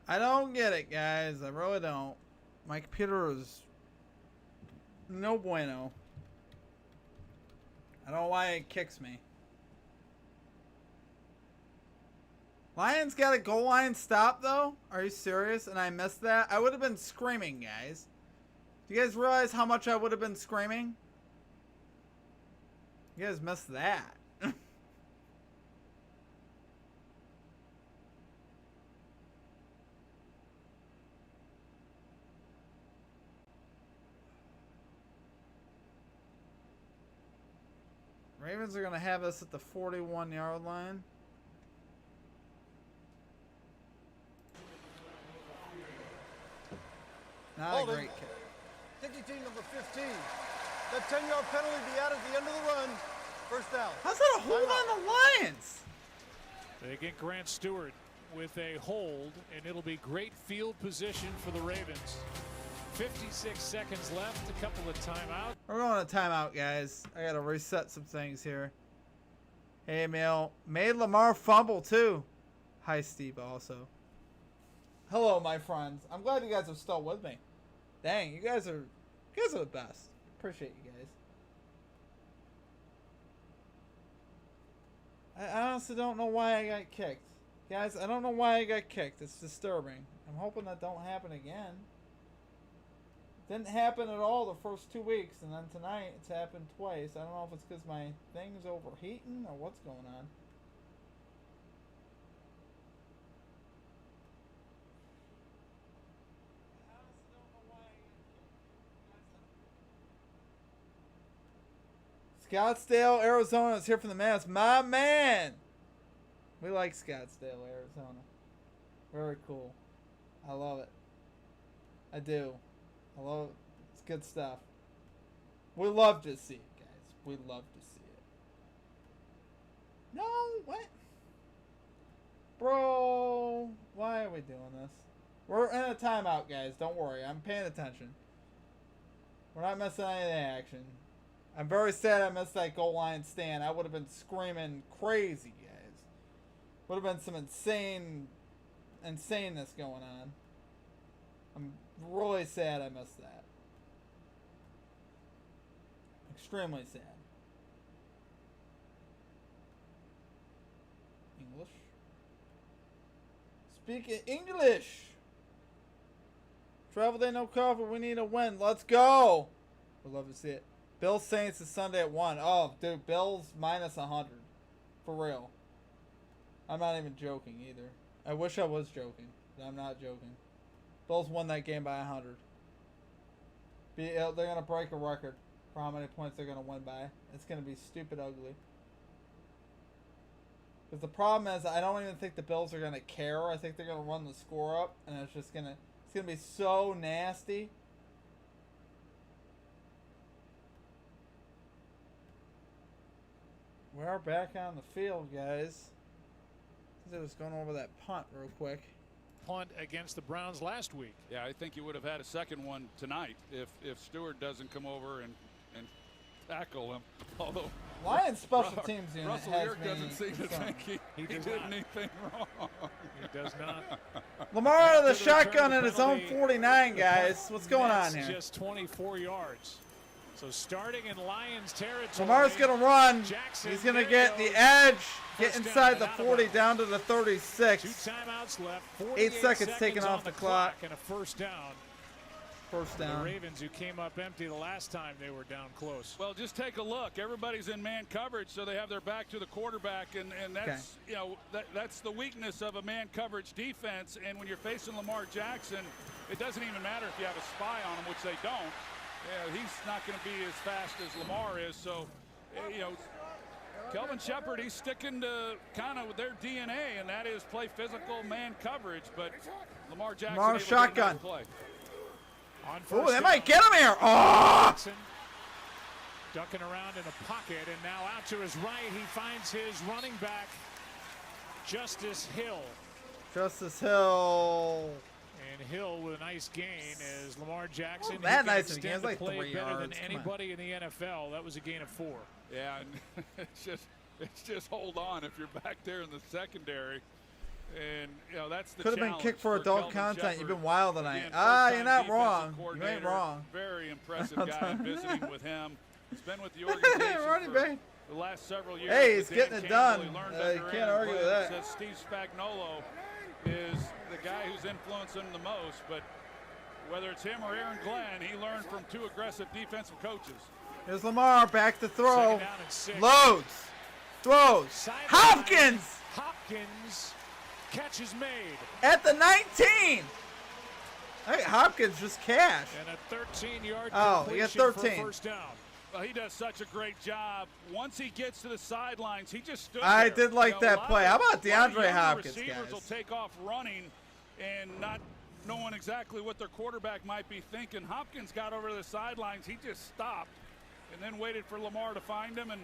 I don't get it, guys. I really don't. My computer is no bueno. I don't know why it kicks me. Lions got a goal line stop, though? Are you serious? And I missed that? I would have been screaming, guys. Do you guys realize how much I would have been screaming? You guys missed that. Ravens are going to have us at the 41-yard line. Not a great kick. Kicking team number 15. That 10-yard penalty be added at the end of the run. First down. How's that a hold on the Lions? They get Grant Stewart with a hold, and it'll be great field position for the Ravens. 56 seconds left, a couple of timeouts. We're going to timeout, guys. I got to reset some things here. Hey, Emil. Made Lamar fumble, too. Hi, Steve, also. Hello, my friends. I'm glad you guys are still with me. Dang, you guys are the best. Appreciate you guys. I honestly don't know why I got kicked. Guys, I don't know why I got kicked. It's disturbing. I'm hoping that don't happen again. Didn't happen at all the first 2 weeks, and then tonight it's happened twice. I don't know if it's because my thing's overheating or what's going on. Scottsdale, Arizona is here from the Mavs. My man! We like Scottsdale, Arizona. Very cool. I love it. I do. I love it. It's good stuff. We love to see it, guys. We love to see it. No, what? Bro, why are we doing this? We're in a timeout, guys. Don't worry. I'm paying attention. We're not missing any of the action. I'm very sad I missed that goal line stand. I would have been screaming crazy, guys. Would have been some insaneness going on. I'm really sad I missed that. Extremely sad. English. Speak English. Travel day, no coffee. We need a win. Let's go. Would love to see it. Bills Saints is Sunday at 1. Oh, dude, Bills minus 100. For real. I'm not even joking either. I wish I was joking, but I'm not joking. Bills won that game by 100. They're going to break a record for how many points they're going to win by. It's going to be stupid ugly. Because the problem is, I don't even think the Bills are going to care. I think they're going to run the score up, and it's just going to be so nasty. We are back on the field, guys. I was going over that punt real quick. Punt against the Browns last week. Yeah, I think you would have had a second one tonight if Stewart doesn't come over and tackle him. Although Lions special teams unit Russell has York doesn't seem to think he did anything wrong. He does not. Lamar out of the shotgun at his own 49, guys. What's going on here? Just 24 yards. So starting in Lions territory. Lamar's going to run. Jackson, he's going to get the edge, get inside the 40, down to the 36. 2 timeouts left. 8 seconds taken off the clock. And a first down. First down. The Ravens, who came up empty the last time they were down close. Well, just take a look. Everybody's in man coverage, so they have their back to the quarterback, and that's that's the weakness of a man coverage defense. And when you're facing Lamar Jackson, it doesn't even matter if you have a spy on him, which they don't. Yeah, he's not going to be as fast as Lamar is. So, Kelvin Shepard, he's sticking to kind of their DNA, and that is play physical man coverage. But Lamar Jackson shotgun. Play. Oh, they might get him here. Oh! Ducking around in a pocket, and now out to his right, he finds his running back, Justice Hill. Justice Hill. And Hill with a nice gain as Lamar Jackson. That nice again. It's like 3 better yards. than anybody in the NFL. That was a gain of 4. Yeah, and it's just hold on if you're back there in the secondary. And, you know, that's the Could have been challenge kicked for adult Kelvin content. Shepherd. You've been wild tonight. Again, Ah, first-time you're not defensive wrong. You ain't coordinator. wrong. Very impressive guy visiting with him. He's been with the organization Ronnie for Bay. the last several years. Hey, With he's getting Dan it Campbell, done. he learned You under can't him. argue with Williams that. says Steve Spagnuolo is the guy who's influenced him the most, but whether it's him or Aaron Glenn, he learned from two aggressive defensive coaches. Here's Lamar back to throw. Second down and 6. Loads. Throws. Sideline. Hopkins Hopkins. Catch is made. at the 19. Hey, Hopkins just cashed. And a 13-yard Oh, he got completion 13. for first down. Well, he does such a great job. Once he gets to the sidelines, he just stood I there. did like that a lot play. of- How about a lot of DeAndre younger Hopkins, receivers guys? will take off running and not knowing exactly what their quarterback might be thinking. Hopkins got over to the sidelines. He just stopped and then waited for Lamar to find him and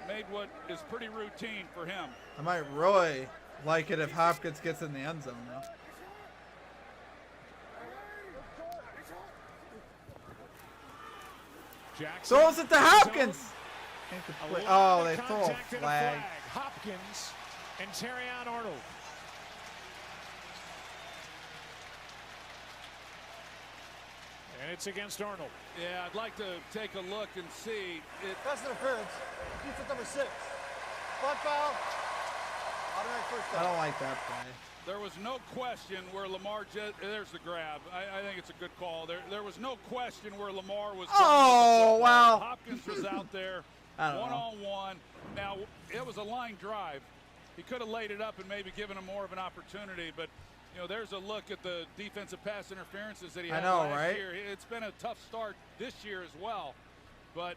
made what is pretty routine for him. I might really like it if Hopkins gets in the end zone, though. Jackson Throws it to Hopkins. Incomplete. A lot Oh, of they throw a contact and flag. Hopkins and Terrion Arnold. And it's against Arnold. Yeah, I'd like to take a look and see. Pass interference. Defense number 6. Flat foul. Automatic first I down. don't like that play. There was no question where there's the grab. I think it's a good call. There was no question where Lamar was going Oh, with the football. wow. Hopkins was out there I don't know. one-on-one. Now, it was a line drive. He could have laid it up and maybe given him more of an opportunity, but you know, there's a look at the defensive pass interferences that he had last right? year. It's been a tough start this year as well, but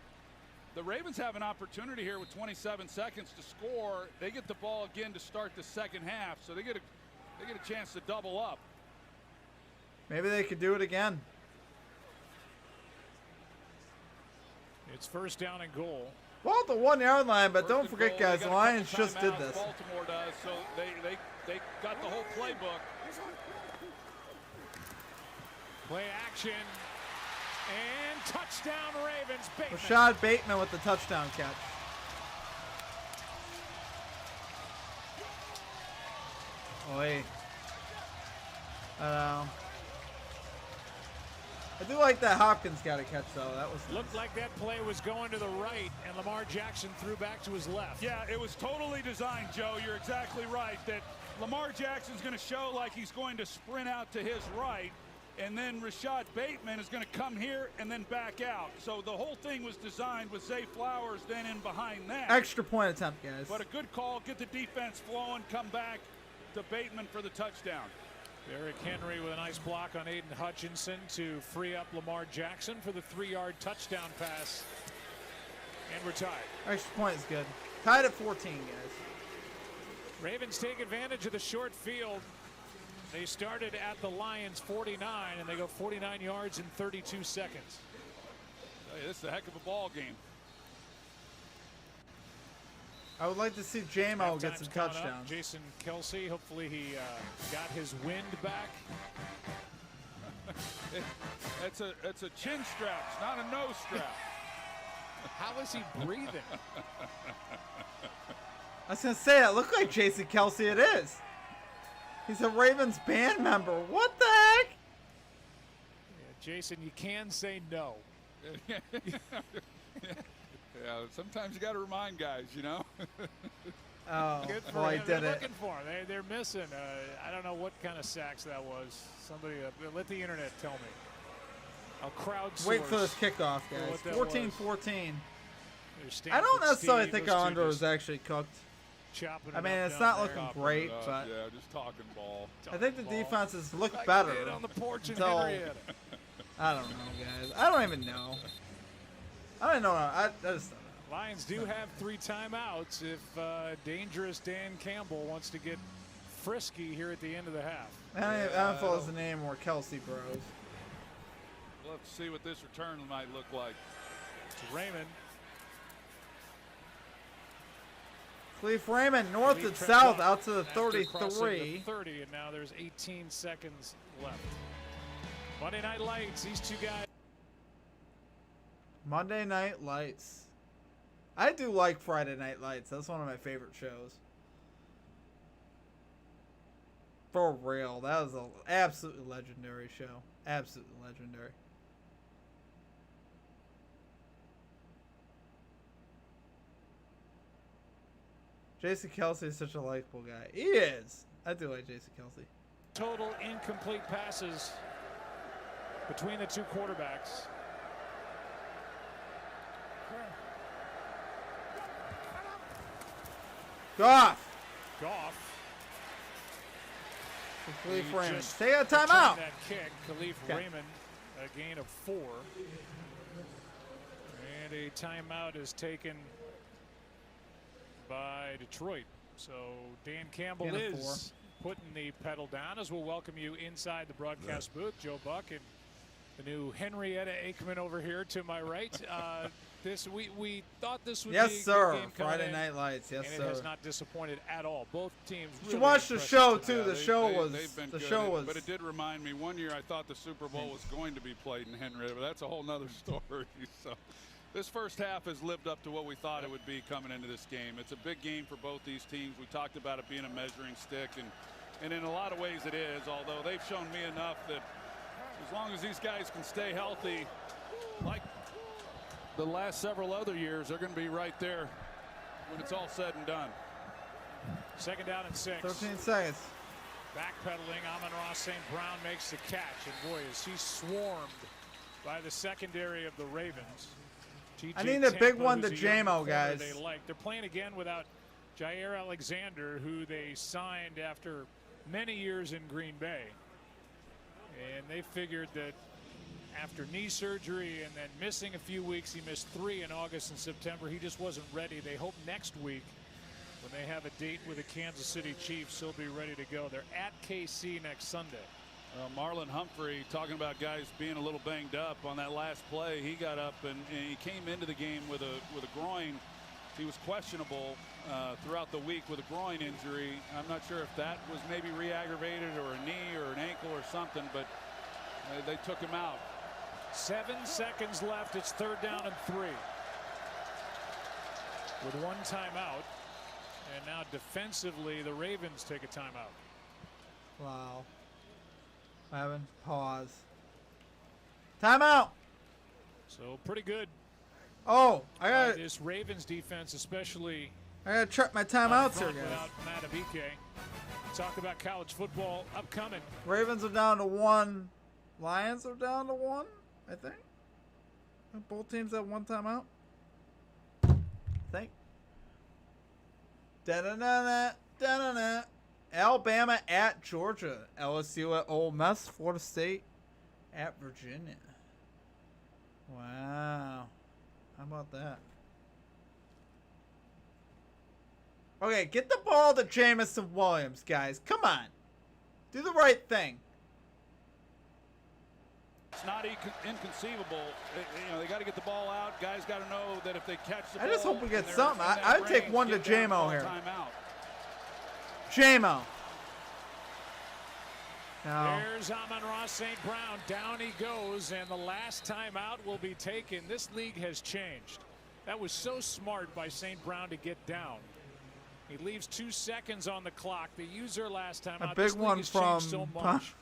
the Ravens have an opportunity here with 27 seconds to score. They get the ball again to start the second half, so they get a chance to double up. Maybe they could do it again. It's first down and goal. Well, at the 1 yard line, but First don't and forget, goal. guys, They the got a Lions couple just did timeouts, this. Baltimore does, so they got the whole playbook. Play action. And touchdown Ravens. Bateman. Rashad Bateman with the touchdown catch. Oi. I do like that Hopkins got a catch, though. That was Looked like that play was going to the right, and Lamar Jackson threw back to his left. Yeah, it was totally designed, Joe. You're exactly right that Lamar Jackson's going to show like he's going to sprint out to his right, and then Rashad Bateman is going to come here and then back out. So the whole thing was designed with Zay Flowers then in behind that. extra point attempt, guys. But a good call, get the defense flowing, come back to Bateman for the touchdown. Derrick Henry with a nice block on Aiden Hutchinson to free up Lamar Jackson for the 3-yard touchdown pass. And we're tied. Extra point is good. Tied at 14, guys. Ravens take advantage of the short field. They started at the Lions 49, and they go 49 yards in 32 seconds. Hey, this is a heck of a ball game. I would like to see J-Mo get Halftime's some coming up. touchdowns. Jason Kelsey, hopefully he got his wind back. It's a chin strap, it's not a nose strap. How is he breathing? I was going to say, it looked like Jason Kelsey. It is. He's a Ravens band member. What the heck? Yeah, Jason, you can say no. Yeah, sometimes you got to remind guys, you know. Oh, Good for well, he him. did They're it. looking for him. They're missing. I don't know what kind of sacks that was. Somebody, let the internet tell me. I'll crowdsource. Wait for this kickoff, what guys. that was. 14-14. There's I don't Stanford necessarily Steve. think Those our two under just is actually cooked. chopping I it mean, up it's down not there. looking great, but Yeah, just talking ball. I think the Ball. defenses look Like better. they did on the porch in until- Henrietta. I don't know, guys. I don't even know. I don't know. I just don't know. Lions do have 3 timeouts if dangerous Dan Campbell wants to get frisky here at the end of the half. I don't know if it was the name or Kelsey Bros. We'll have to see what this return might look like. To Raymond. Cleve Raymond, north Lead and trends south, up out to the after crossing 33. the 30, and now there's 18 seconds left. Monday Night Lights, these two guys. Monday Night Lights. I do like Friday Night Lights. That's one of my favorite shows. For real, that was an absolutely legendary show. Absolutely legendary. Jason Kelsey is such a likable guy. He is. I do like Jason Kelsey. Total incomplete passes between the two quarterbacks. Goff. He Khalif Raymond. just Take a returned timeout. that kick. Khalif Raymond, a gain of 4. And a timeout is taken by Detroit. So Dan Campbell Gain of is putting the pedal down as we'll welcome you inside the broadcast booth. Joe Buck and the new Henrietta Aikman over here to my right. We thought this would be a good game Friday in, Night Lights. Yes, and sir. it has not disappointed at all. Both teams. You should really watch the impressive show today. too. The show was. But it did remind me. One year I thought the Super Bowl was going to be played in Henrietta, but that's a whole nother story. So this first half has lived up to what we thought it would be coming into this game. It's a big game for both these teams. We talked about it being a measuring stick, and in a lot of ways it is. Although they've shown me enough that as long as these guys can stay healthy, like the last several other years, they're going to be right there when it's all said and done. 2nd down and 6. 13 seconds. Backpedaling, Amon-Ra St. Brown makes the catch, and boy, is he swarmed by the secondary of the Ravens. I need a big one to who's a young JMO, corner guys. They like. They're playing again without Jair Alexander, who they signed after many years in Green Bay. And they figured that after knee surgery and then missing a few weeks, he missed 3 in August and September. He just wasn't ready. They hope next week, when they have a date with the Kansas City Chiefs, he'll be ready to go. They're at KC next Sunday. Marlon Humphrey, talking about guys being a little banged up on that last play. He got up and he came into the game with a groin. He was questionable throughout the week with a groin injury. I'm not sure if that was maybe re-aggravated or a knee or an ankle or something, but they took him out. 7 seconds left. It's 3rd down and 3. With 1 timeout. And now defensively, the Ravens take a timeout. Wow. Evan, pause. Timeout. So pretty good. Oh, I got this Ravens defense, especially. I gotta check my timeouts here, guys. Without Matt Abike. Talk about college football upcoming. Ravens are down to 1. Lions are down to 1, I think. Both teams have 1 timeout. I think. Da-da-da-da, da-da-da. Alabama at Georgia. LSU at Ole Miss. Florida State at Virginia. Wow. How about that? Okay, get the ball to Jamison Williams, guys. Come on. Do the right thing. It's not inconceivable. They got to get the ball out. Guys got to know that if they catch the ball. I just hope we get something. I'd take one to JMO here. JMO. No. There's Amon-Ra St. Brown. Down he goes, and the last timeout will be taken. This league has changed. That was so smart by St. Brown to get down. He leaves 2 seconds on the clock. They used their last timeout. A big one from. So much.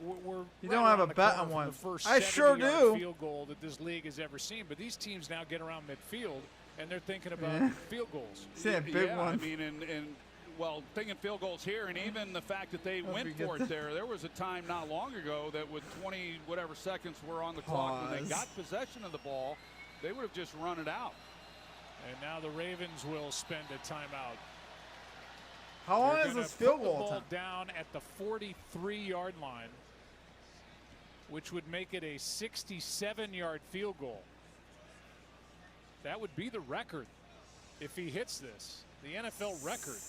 You don't have a bet on one. I sure do. Field goal that this league has ever seen, but these teams now get around midfield and they're thinking about field goals. See a big one. I mean, well, thinking field goals here, and even the fact that they went for it there. There was a time not long ago that with 20 whatever seconds were on the clock, when they got possession of the ball, they would have just run it out. And now the Ravens will spend a timeout. How long is this field goal ball time? Down at the 43-yard line, which would make it a 67-yard field goal. That would be the record if he hits this. The NFL record.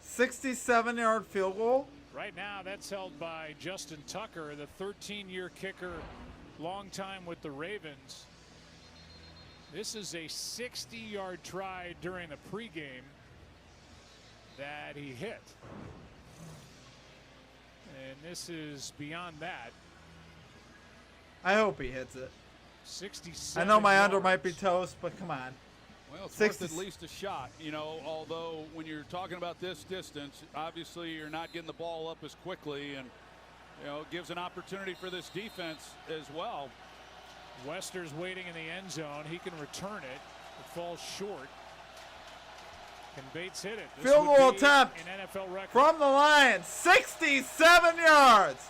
67-yard field goal? Right now, that's held by Justin Tucker, the 13-year kicker, long time with the Ravens. This is a 60-yard try during the pregame that he hit. And this is beyond that. I hope he hits it. 67 I know my yards. under might be toast, but come on. Well, it's 60. worth at least a shot, you know, although when you're talking about this distance, obviously you're not getting the ball up as quickly, and, you know, it gives an opportunity for this defense as well. Wester's waiting in the end zone. He can return it. It falls short. Can Bates hit it? This Field would goal be attempt an NFL record. from the Lions. 67 yards.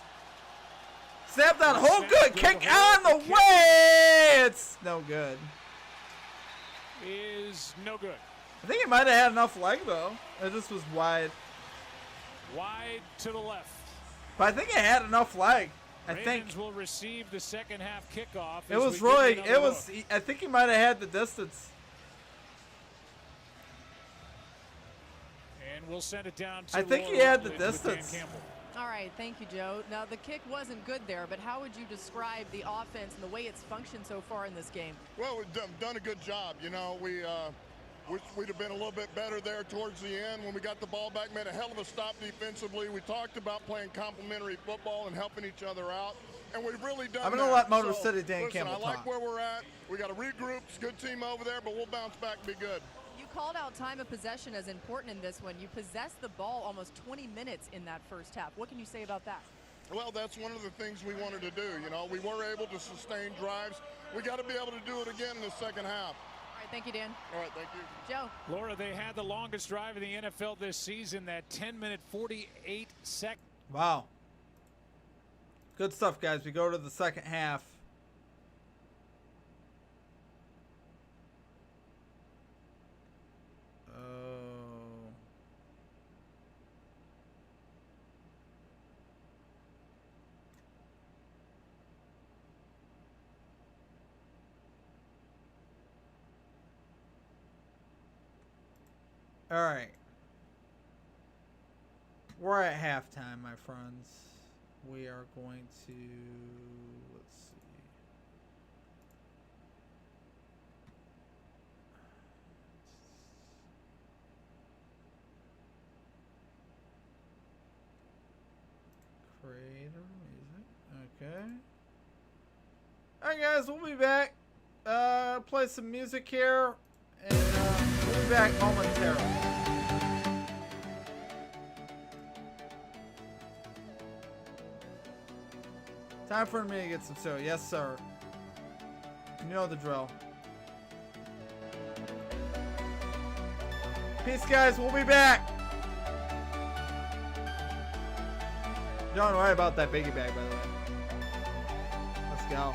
Snap that hole. Good kick on the way. It's no good. Is no good. I think he might have had enough leg, though. It just was wide. Wide to the left. But I think it had enough leg. I think Ravens will receive the second half kickoff. it was really. It was. I think he might have had the distance. And we'll send it down to I think he Laura had the with Dan distance. Campbell. All right, thank you, Joe. Now, the kick wasn't good there, but how would you describe the offense and the way it's functioned so far in this game? Well, we've done a good job. You know, we'd have been a little bit better there towards the end when we got the ball back, made a hell of a stop defensively. We talked about playing complementary football and helping each other out, and we've really done I'm going to that. let Motor So, City Dan listen, Campbell I like talk. where we're at. We got to regroup. It's a good team over there, but we'll bounce back and be good. You called out time of possession as important in this one. You possessed the ball almost 20 minutes in that first half. What can you say about that? Well, that's one of the things we wanted to do. You know, we were able to sustain drives. We got to be able to do it again in the second half. All right, thank you, Dan. All right, thank you. Joe. Laura, they had the longest drive in the NFL this season, that 10-minute 48-second. Wow. Good stuff, guys. We go to the second half. All right. We're at halftime, my friends. We are going to, let's see. Creator music. Okay. All right, guys, we'll be back. Play some music here, and we'll be back momentarily. Time for me to get some cereal. Yes, sir. You know the drill. Peace, guys. We'll be back. Don't worry about that biggie bag, by the way. Let's go.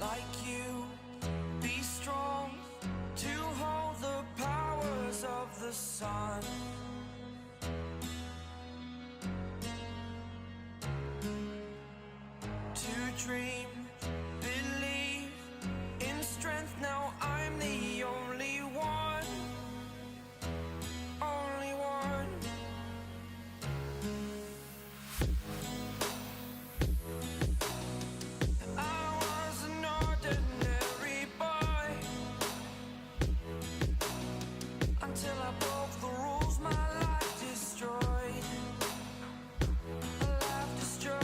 like you. Be strong to hold the powers of the sun. To dream, believe in strength. Now I'm the only one. Only one. I was an ordinary boy until I broke the rules. My life destroyed. A life destroyed.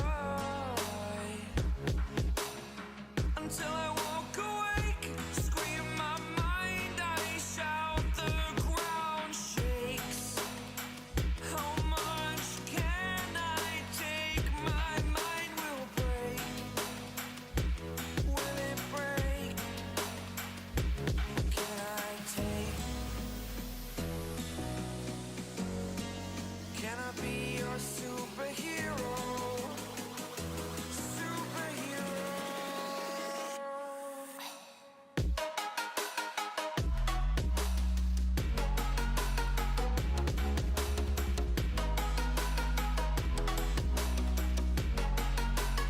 Until I walk awake, scream my mind, I shout, the ground shakes. How much can I take? My mind will break. Will it break? Can I take? Can I be your superhero? Superhero.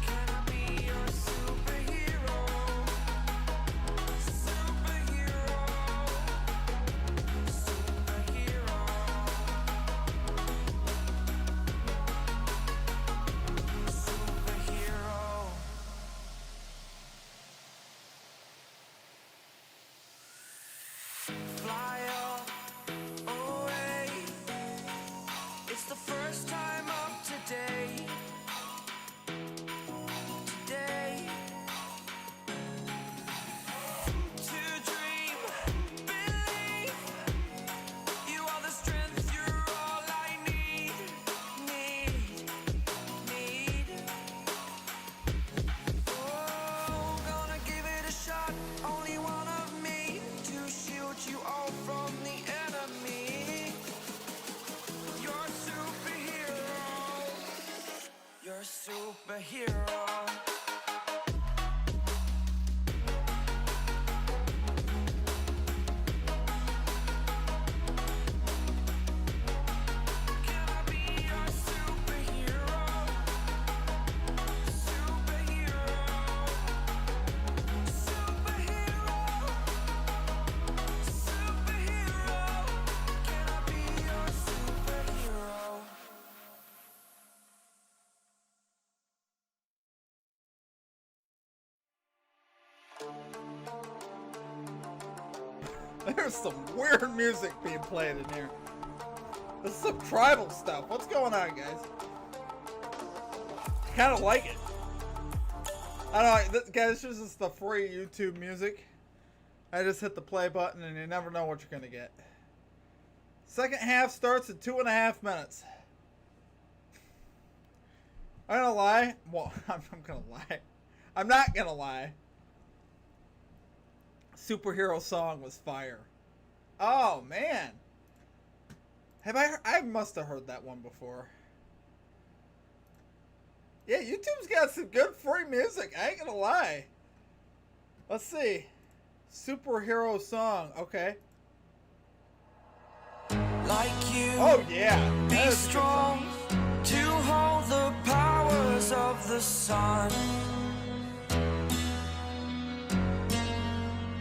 Can I be your superhero? Superhero. Superhero. Superhero. Fly away. It's the first time of today. Today. To dream, believe. You are the strength, you're all I need. Need. Oh, gonna give it a shot. Only one of me to shield you all from the enemy. You're a superhero. You're a superhero. Can I be your superhero? Superhero. Superhero. Superhero. Can I be your superhero? There's some weird music being played in here. This is some tribal stuff. What's going on, guys? I kind of like it. I don't know, guys. This is just the free YouTube music. I just hit the play button, and you never know what you're gonna get. Second half starts in 2.5 minutes. I'm gonna lie. Well, I'm gonna lie. I'm not gonna lie. Superhero song was fire. Oh man, have I must have heard that one before. Yeah, YouTube's got some good free music. I ain't gonna lie. Let's see. Superhero song. Okay. Like you. Oh yeah. That Be is a good song. strong to hold the powers of the sun.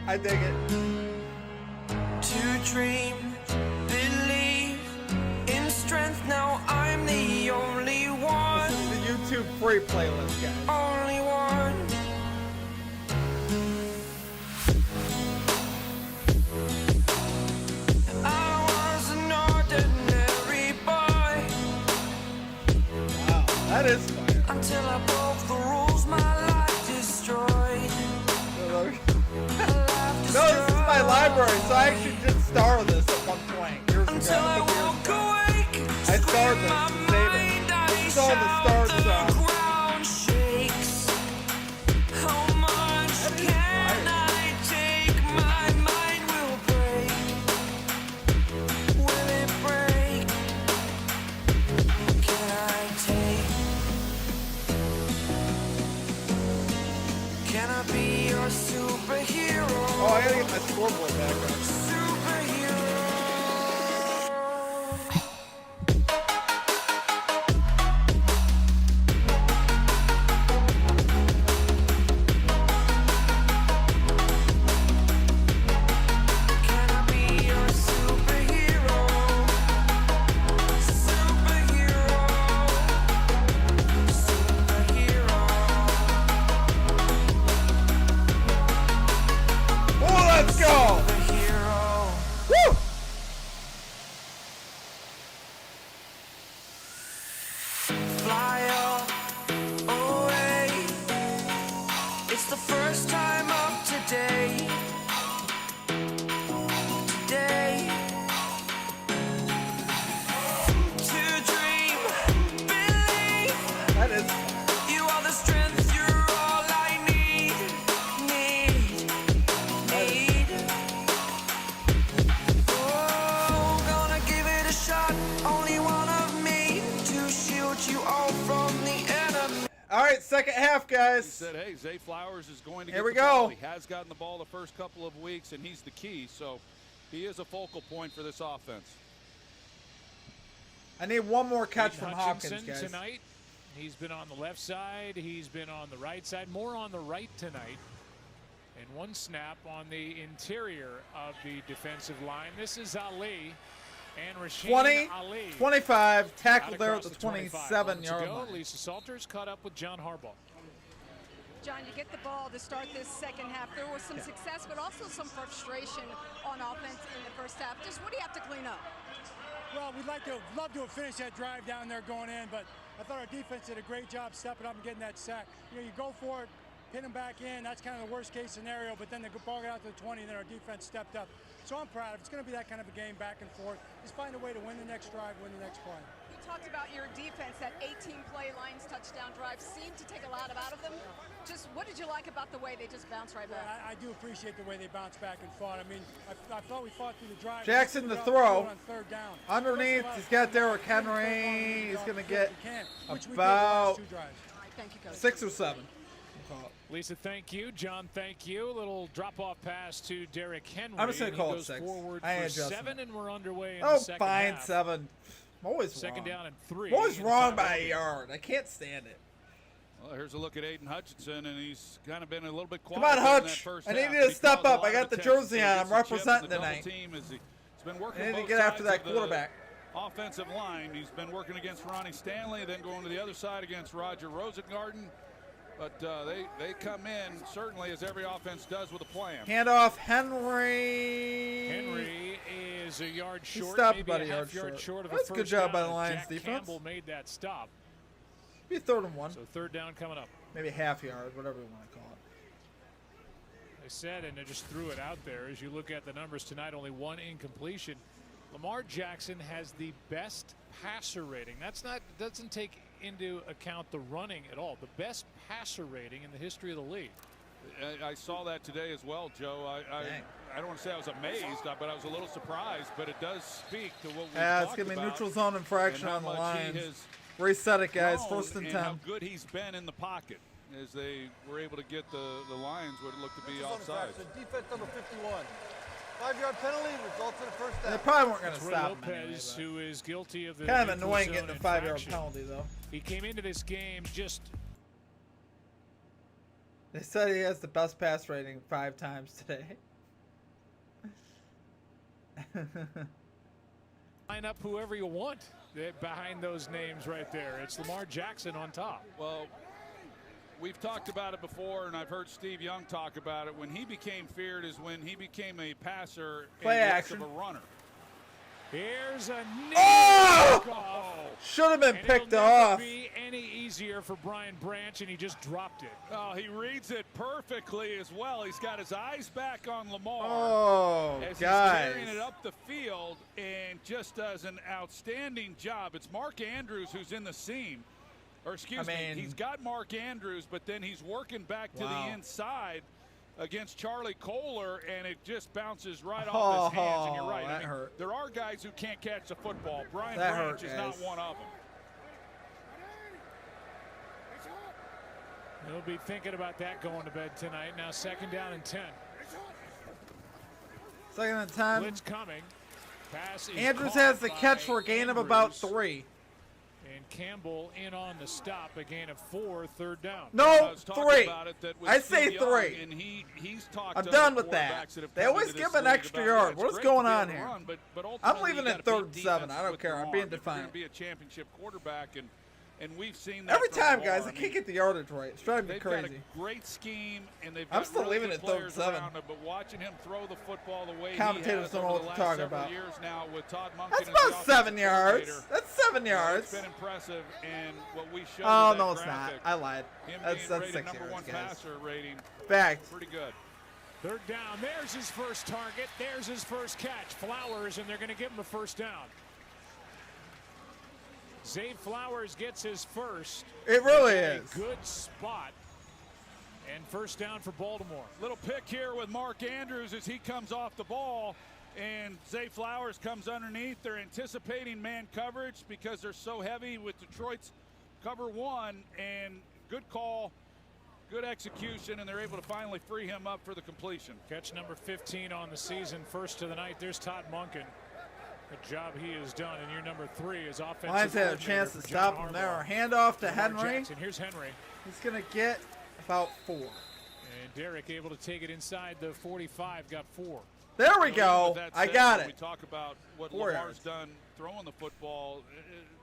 I dig it. To dream, believe in strength. Now I'm the only one. This is the YouTube free playlist, guys. Only one. I was an ordinary boy Wow, that is fire. until I broke the rules. My life destroyed. No, this is my library, so I actually did star this at one point years ago. Until I walk awake, I starred this my to save it. mind, This I is all the shout, starred the song. ground shakes. How much can I take? My mind will break. Will it break? Can I take? Can I be your superhero. Oh, I gotta get my scoreboard back up. Superhero. Can I be your superhero? Superhero. Superhero. Oh, let's go! Superhero. Woo! Fly away. It's the first time of today. Today. To dream, believe. That is. You are the strength, you're all I need. Oh, gonna give it a shot. Only one of me to shield you all from the enemy. All right, second half, He guys. said, hey, Zay Flowers is going to Here get we the ball. go. He has gotten the ball the first couple of weeks, and he's the key. So he is a focal point for this offense. I need one more catch Aiden from Hutchinson Hopkins, guys. tonight. He's been on the left side. He's been on the right side. More on the right tonight. And one snap on the interior of the defensive line. This is Ali and Rasheen 20, Ali. 25, Out tackled there at across the 25. 27-yard Moments ago, line. Lisa Salters caught up with John Harbaugh. John, you get the ball to start this second half. There was some success, but also some frustration on offense in the first half. Just what do you have to clean up? Well, we'd love to have finished that drive down there going in, but I thought our defense did a great job stepping up and getting that sack. You know, you go for it, pin them back in. That's kind of the worst case scenario, but then the ball got out to the 20, and then our defense stepped up. So I'm proud of it. It's going to be that kind of a game back and forth. Just find a way to win the next drive, win the next play. You talked about your defense, that 18-play Lions touchdown drive seemed to take a lot out of them. Just what did you like about the way they just bounced right back? I do appreciate the way they bounced back and fought. I mean, I thought we fought through the drive. Jackson We to got throw. on third down. Underneath, he's got Derrick Henry. He's going to get which we did the about last two drives. All right, thank you, Coach. 6 or 7. We'll call it. Lisa, thank you. John, thank you. A little drop-off pass to Derrick Henry. I'm just gonna and call he it goes 6. forward I ain't for adjusting 7, it. and we're underway in Oh, the second fine, half. 7. I'm always Second wrong. down and 3. I'm always in the wrong time by of a yard. I can't stand it. Well, here's a look at Aiden Hutchinson, and he's kind of been a little bit quiet. Come on, in that Hutch. first I need half, you but to he step caused a up. lot I got of the attention. jersey He on. gets I'm the chip and representing the double tonight. team as he's been working I need to both get after sides that of the quarterback. offensive line. He's been working against Ronnie Stanley, then going to the other side against Roger Rosengarten. But they come in, certainly, as every offense does, with a plan. Handoff, Henry. Henry is a yard He short, stopped maybe about a a yard half yard short. short of That's a a good first job by down, the and Lions Jack defense. Campbell made that stop. Be 3rd and 1. So third down coming up. Maybe half yard, whatever you want to call it. They said, and they just threw it out there. As you look at the numbers tonight, only 1 incompletion. Lamar Jackson has the best passer rating. Doesn't take into account the running at all. The best passer rating in the history of the league. I saw that today as well, Joe. I don't want to say I was amazed, but I was a little surprised. But it does speak to what we Yeah, it's talked going to be about neutral zone infraction and how on the much he Lions. has Reset it, guys. grown 1st and and 10. how good he's been in the pocket as they were able to get the Lions what looked to be Neutral zone offside. infraction, defense number 51. 5-yard penalty results in a first They down. probably weren't going to It's Roy stop him Lopez, anyway, who is guilty of the but kind of neutral annoying zone getting a 5-yard infraction. penalty, though. He came into this game just They said he has the best pass rating 5 times today. line up whoever you want behind those names right there. It's Lamar Jackson on top. Well, we've talked about it before, and I've heard Steve Young talk about it. When he became feared is when he became a passer Play and less action. of a runner. Here's a Oh! goal. Should have been And picked it'll never off. be any easier for Brian Branch, and he just dropped it. Oh, he reads it perfectly as well. He's got his eyes back on Lamar. Oh, as he's guys. carrying it up the field and just does an outstanding job. It's Mark Andrews who's in the seam. Or excuse me, he's got Mark Andrews, but then he's working back to the inside against Charlie Kohler, and it just bounces right off his hands. And you're right. that hurt. There are guys who can't catch the football. Brian That Branch hurt, is not guys. one of them. He'll be thinking about that going to bed tonight. Now 2nd down and 10. 2nd and 10. Blitz coming. Pass is Andrews caught has the by catch for a gain of about Andrews. 3. And Campbell in on the stop, a gain of 4, 3rd down. No, was talking 3. about it that with I say Steve Young, 3. And he's talked I'm to done other with that. quarterbacks have They come always into give this an league extra about, yard. it's What is great going to be on able to here? run, but I'm ultimately leaving you at gotta 3rd and beat 7. I defense don't with care. I'm Lamar being if you're defiant. gonna be a championship quarterback, and we've seen that Every from time, Lamar. guys, I can't get the yardage right. It's driving me They've crazy. got a great scheme, and they've I'm got still really leaving good it 3rd and players 7. around him, but watching him throw the football the way Commentators he has don't know over what the to last talk several about. years now with Todd Monken That's as the about offensive 7 yards. coordinator. That's 7 yards. It's been impressive, and what we showed Oh, in no, that it's not. graphic, I lied. him That's being rated 6 number yards, 1 guys. passer rating, Fact. pretty good. 3rd down. There's his first target. There's his first catch. Flowers, and they're going to give him a 1st down. Zay Flowers gets his first. It really in is. A good spot. And 1st down for Baltimore. Little pick here with Mark Andrews as he comes off the ball, and Zay Flowers comes underneath. They're anticipating man coverage because they're so heavy with Detroit's cover 1, and good call, good execution, and they're able to finally free him up for the completion. Catch number 15 on the season, first of the night. There's Todd Monken. Good job he has done. And year number 3 is offensive. Lions had a chance to stop him there. Handoff to Henry. Jackson. Here's Henry. He's going to get about 4. And Derek able to take it inside the 45, got 4. There we So even go. with that I said, got when we it. talk about what 4 Lamar's yards. done throwing the football.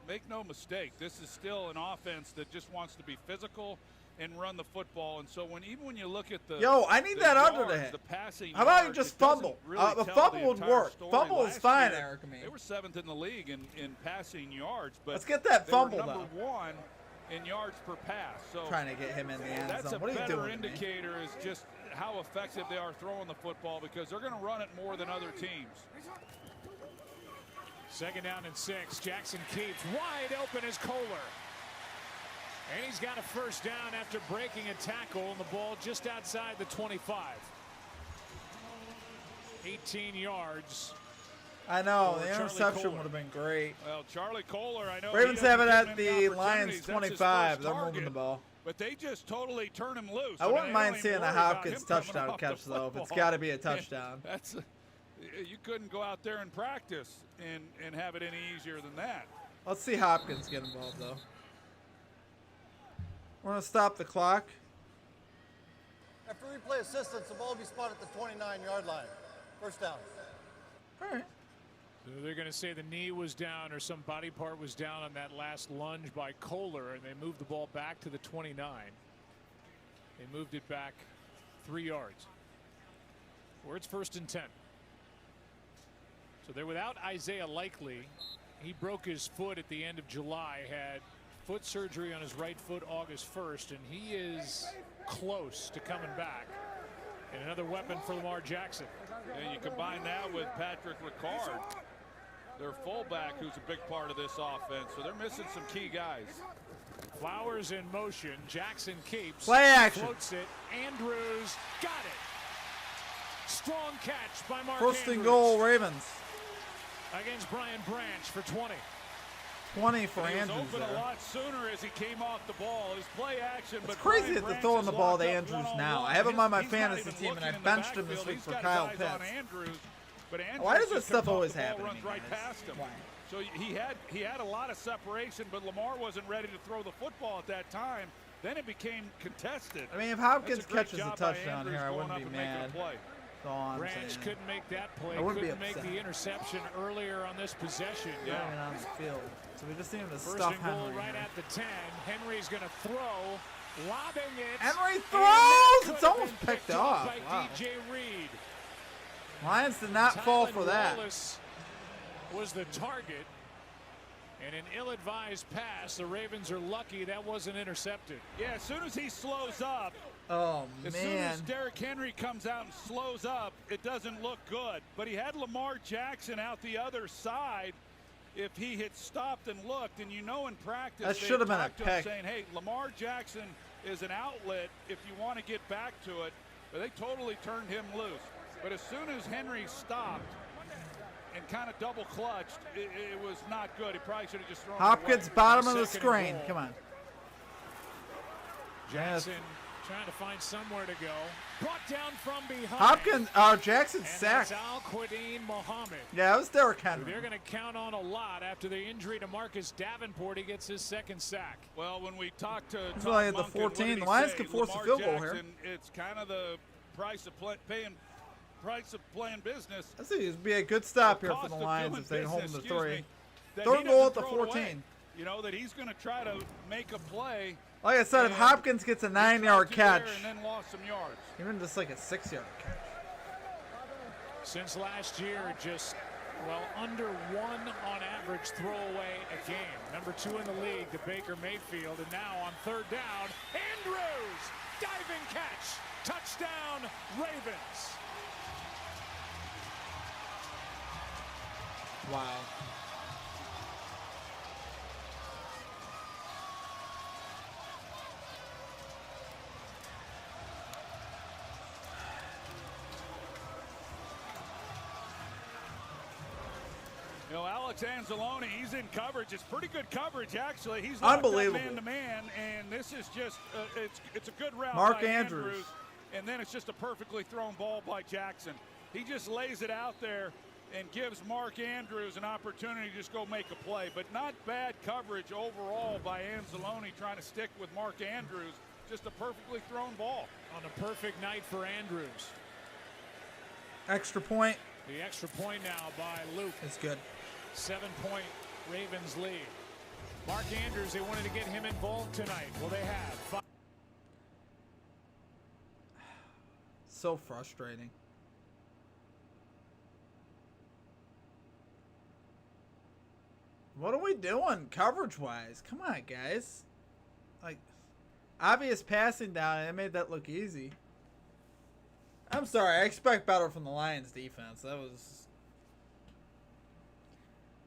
Make no mistake, this is still an offense that just wants to be physical and run the football. And so even when you look at the I need that yards, under the hit. the passing How about you yards, just it doesn't fumble? really A tell fumble the would entire work. story. Fumble is Last fine, year, Eric. I mean. They were 7th in the league in passing yards, but Let's get that they fumble, were number though. 1 in yards per pass. So Trying to get him in the end that's zone. a What are you better doing to me? indicator is just how effective they are throwing the football, because they're going to run it more than other teams. 2nd down and 6. Jackson keeps wide open as Kohler. And he's got a 1st down after breaking a tackle, and the ball just outside the 25. 18 yards. I know. for The Charlie interception Kohler. would have been great. Well, Charlie Kohler, I know Ravens he have it doesn't at give many the Lions opportunities. That's his 25. first They're moving target, the ball. But they just totally turn him loose. I wouldn't mean, they mind don't seeing even a worry about Hopkins him coming touchdown off the catch, though, if it's football. got to be a touchdown. You couldn't go out there and practice and have it any easier than that. Let's see Hopkins get involved, though. We're going to stop the clock. After replay assistance, the ball will be spotted at the 29-yard line. 1st down. All right. So they're going to say the knee was down or some body part was down on that last lunge by Kohler, and they moved the ball back to the 29. They moved it back 3 yards. Where it's 1st and 10. So they're without Isaiah Likely. He broke his foot at the end of July, had foot surgery on his right foot August 1st, and he is close to coming back. And another weapon for Lamar Jackson. And you combine that with Patrick Ricard, their fullback, who's a big part of this offense. So they're missing some key guys. Flowers in motion. Jackson keeps. Play action. Floats it. Andrews got it. Strong catch by Mark 1st and Andrews goal, Ravens. against Brian Branch for 20. 20 for He was Andrews open there. a lot sooner as he came off the ball. His play action, It's but crazy Brian that they're Branch throwing is the ball to locked up Andrews one-on-one. now. I have him on my He's not fantasy even team, and I looking in the benched him this backfield. week He's for got Kyle guys Pitts. on Andrews, but Andrews Why does that just stuff comes off always the ball, happen to runs me, right guys? past him. Why? So he had a lot of separation, but Lamar wasn't ready to throw the football at that time. Then it became contested. I mean, if Hopkins That's a great catches a job by touchdown Andrews here, I going wouldn't up be and making a mad. play. That's all I'm Branch saying. couldn't make that play. I wouldn't be Couldn't make upset. the interception earlier on this possession. Not even on the field. So we just need him to 1st stuff and goal Henry. right here. at the 10. Henry's going to throw. Lobbing it. Henry And throws! that It's could have almost been picked up off. by Wow. DJ Reed. Lions did not fall Tylan for that. Wallace was the target. And an ill-advised pass. The Ravens are lucky that wasn't intercepted. Yeah, as soon as he slows up, Oh, as soon as man. Derrick Henry comes out and slows up, it doesn't look good. But he had Lamar Jackson out the other side. If he had stopped and looked, and you know in practice, That they should have been a talked to him pick. saying, hey, Lamar Jackson is an outlet if you want to get back to it. But they totally turned him loose. But as soon as Henry stopped and kind of double clutched, it was not good. He probably should have just thrown Hopkins, it away. bottom of the 2nd and screen. goal. Come on. Jackson trying to find somewhere to go. Brought down from behind. Hopkins, Jackson and sacked. that's Al-Quadin Muhammad. Yeah, it was Derrick Who Henry. they're going to count on a lot after the injury to Marcus Davenport. He gets his second sack. Well, when we talked to He's Tom only at the Monken, what 14. did The he Lions say? could force a Lamar field goal here. Jackson, it's kind of the price of playing business. I think it'd be a good stop The here for cost the of Lions doing if they hold business, them to 3. me, that Third he goal doesn't at the throw it 14. away. You know, that he's going to try to make a play. Like I said, if and Hopkins gets a he tried 9-yard to catch, there And then lost some yards. even just like a 6-yard catch. Since last year, just, well, under 1 on average throwaway a game. Number 2 in the league to Baker Mayfield. And now on third down, Andrews, diving catch, touchdown, Ravens. Wow. You know, Alex Anzalone, he's in coverage. It's pretty good coverage, actually. He's locked up Unbelievable. man-to-man, and this is just it's a good route Mark by Andrews. and then it's just a perfectly thrown ball by Jackson. He just lays it out there and gives Mark Andrews an opportunity to just go make a play. But not bad coverage overall by Anzalone trying to stick with Mark Andrews. Just a perfectly thrown ball. On a perfect night for Andrews. Extra point The extra point now by Luke. is good. 7-point Ravens lead. Mark Andrews, they wanted to get him involved tonight. Well, they have. So frustrating. What are we doing coverage-wise? Come on, guys. Like, obvious passing down, and it made that look easy. I'm sorry, I expect better from the Lions defense. That was...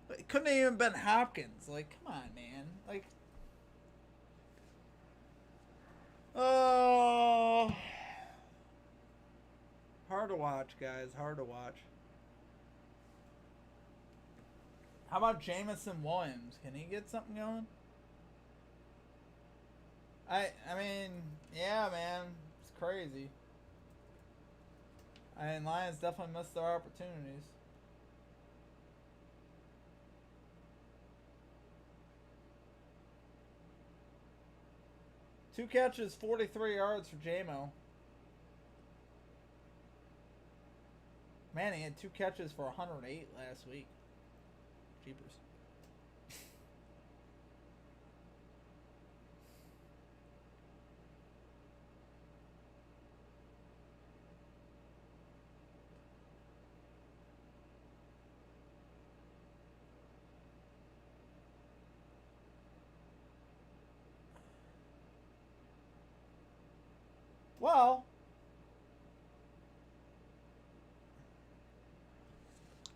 It couldn't have even been Hopkins. Like, come on, man. Like... Oh... Hard to watch, guys. Hard to watch. How about Jamison Williams? Can he get something going? I mean, yeah, man. It's crazy. I mean, Lions definitely missed their opportunities. Two catches, 43 yards for J-Mo. Man, he had 2 catches for 108 last week. Jeepers. Well,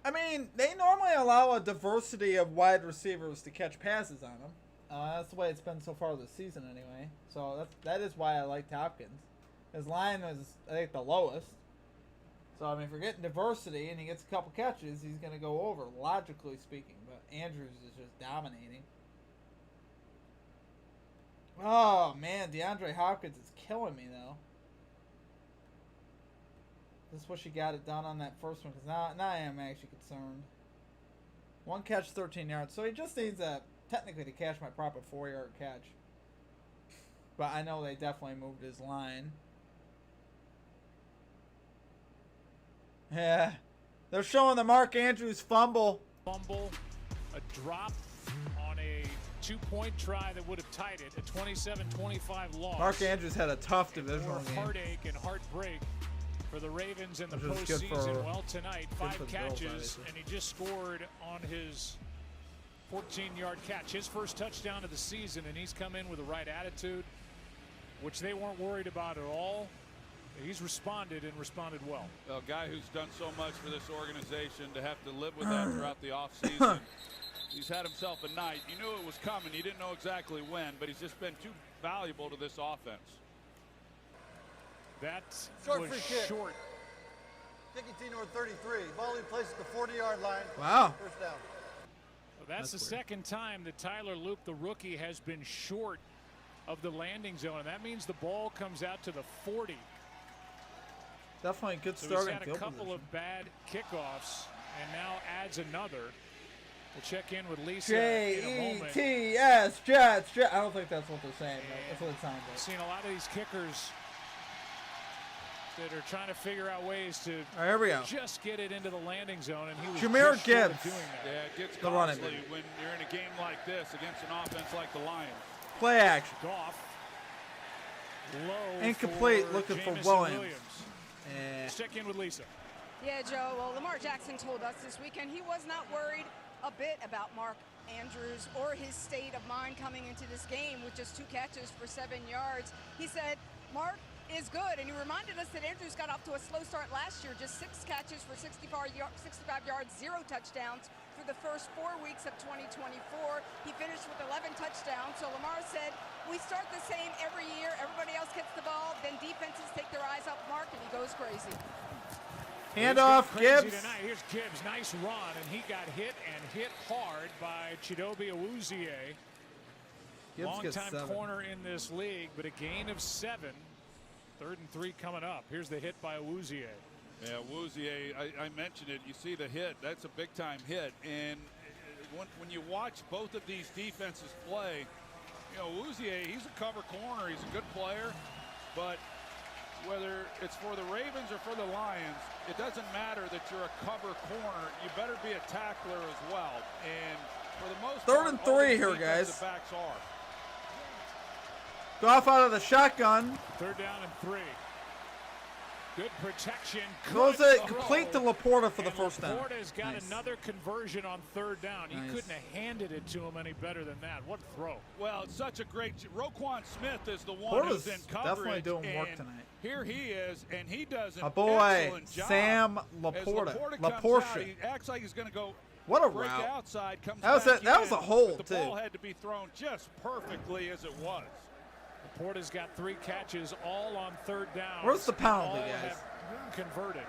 I mean, they normally allow a diversity of wide receivers to catch passes on them. That's the way it's been so far this season, anyway. So that is why I liked Hopkins. His line was, I think, the lowest. So I mean, if we're getting diversity and he gets a couple catches, he's going to go over, logically speaking. But Andrews is just dominating. Oh man, DeAndre Hopkins is killing me though. Just wish he got it done on that first one, because now I am actually concerned. 1 catch, 13 yards. So he just needs technically to catch my proper 4-yard catch. But I know they definitely moved his line. Yeah. They're showing the Mark Andrews fumble. Fumble, a drop on a 2-point try that would have tied it, a 27-25 loss. Mark Andrews had a tough divisional More game. heartache and heartbreak for the Ravens in the Which was good postseason. for- Well, tonight, good 5 for the Bills, catches, obviously. and he just scored on his 14-yard catch. His first touchdown of the season, and he's come in with the right attitude, which they weren't worried about at all. He's responded and responded well. A guy who's done so much for this organization, to have to live with that throughout the offseason. He's had himself a night. You knew it was coming. You didn't know exactly when, but he's just been too valuable to this offense. That Short was free kick. short. Kicking team number 33. Ball in place at the 40-yard line. Wow. First down. Well, that's the weird. second time that Tyler Luke, the rookie, has been short of the landing zone, and that means the ball comes out to the 40. Definitely a good So start he's in had a field couple position. of bad kickoffs and now adds another. We'll check in with Lisa in a moment. J-E-T-S, Jets, Jets. I don't think that's what they're saying, but that's what it sounds I've like. seen a lot of these kickers that are trying to figure out ways to All right, here we go. just get it into the landing zone, and he was Jameer just short of Gibbs. doing that. Yeah, it gets The running costly back. when you're in a game like this against an offense like the Lions. Play action. Goff. Low Incomplete, for looking for Jamison Williams. Yeah. Let's check in with Lisa. Yeah, Joe. Well, Lamar Jackson told us this weekend he was not worried a bit about Mark Andrews or his state of mind coming into this game with just 2 catches for 7 yards. He said Mark is good, and he reminded us that Andrews got off to a slow start last year, just 6 catches for 65 yards, 0 touchdowns through the first 4 weeks of 2024. He finished with 11 touchdowns. So Lamar said, we start the same every year. Everybody else gets the ball, then defenses take their eyes off Mark, and he goes crazy. Handoff, Crazy Gibbs. tonight. Here's Gibbs, nice run, and he got hit and hit hard by Chidobe Awuzie. Gibbs gets Long-time 7. corner in this league, but a gain of 7. 3rd and 3 coming up. Here's the hit by Awuzie. Yeah, Awuzie, I mentioned it. You see the hit. That's a big-time hit. And when you watch both of these defenses play, you know, Awuzie, he's a cover corner. He's a good player. But whether it's for the Ravens or for the Lions, it doesn't matter that you're a cover corner. You better be a tackler as well. And for the most 3rd part, and all 3 these here, defensive guys. backs are. Goff out of the shotgun. 3rd down and 3. Good protection. Throws Good it complete to Laporta for the And first down. Laporta's got Nice. another conversion on 3rd down. He Nice. couldn't have handed it to him any better than that. What throw. Well, it's such a great. Roquan Smith is the one Porter's who's in coverage. definitely doing work and tonight. Here he is, and he does an My boy, excellent job. Sam As Laporta. comes Laporta. out, he acts like he's going to go. What a break route. outside, comes That was back that was in, a hole, but the ball too. had to be thrown just perfectly as it was. Laporta's got 3 catches, all on 3rd down. Where's the penalty, All guys? have converted.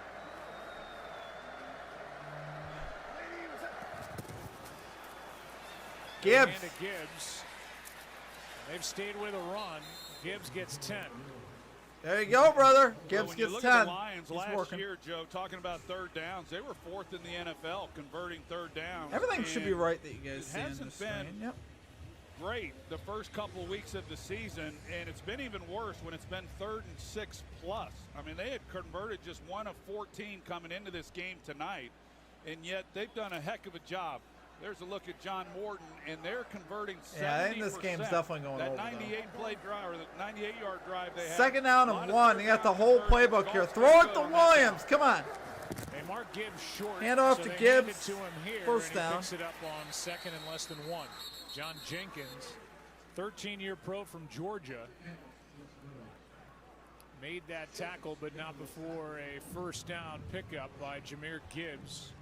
Gibbs. And to Gibbs. They've stayed with a run. Gibbs gets 10. There you go, brother. Well, Gibbs when you gets look 10. at the Lions He's last working. year, Joe, talking about 3rd downs, they were 4th in the NFL converting 3rd downs. Everything should be and right that you guys it see in hasn't this been screen. Yep. great the first couple of weeks of the season, and it's been even worse when it's been 3rd and 6 plus. I mean, they had converted just 1 of 14 coming into this game tonight, and yet they've done a heck of a job. There's a look at John Morton, and they're converting 70%. Yeah, I think this game's definitely going that over, 98-play drive, or the 98-yard drive they had. 2nd down A lot and of 1. third You got the down whole conversions. playbook here. Golf's Throw been it good to on that Williams. Come on. They mark Gibbs short. Hand off so to they Gibbs. hand it to him here, First and he down. picks it up on 2nd and less than 1. John Jenkins, 13-year pro from Georgia, made that tackle, but not before a 1st down pickup by Jameer Gibbs.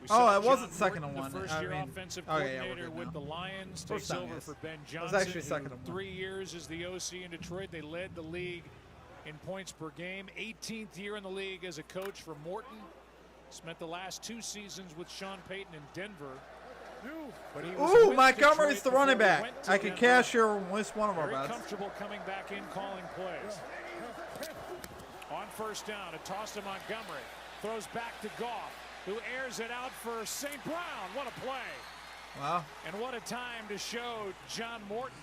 We Oh, saw it wasn't John 2nd and Morton, 1. the first-year I mean, offensive okay, yeah, we're coordinator good with now. the Lions, First takes down, over guys. for Ben It was Johnson. actually 2nd and 1. 3 years as the OC in Detroit. They led the league in points per game. 18th year in the league as a coach for Morton. Spent the last 2 seasons with Sean Payton in Denver. But he was Ooh, with Montgomery's Detroit the running before he back. went to I could Denver. cash here and waste one of our Very bets. comfortable coming back in, calling plays. On 1st down, a toss to Montgomery. Throws back to Goff, who airs it out for St. Brown. What a play. Wow. And what a time to show John Morton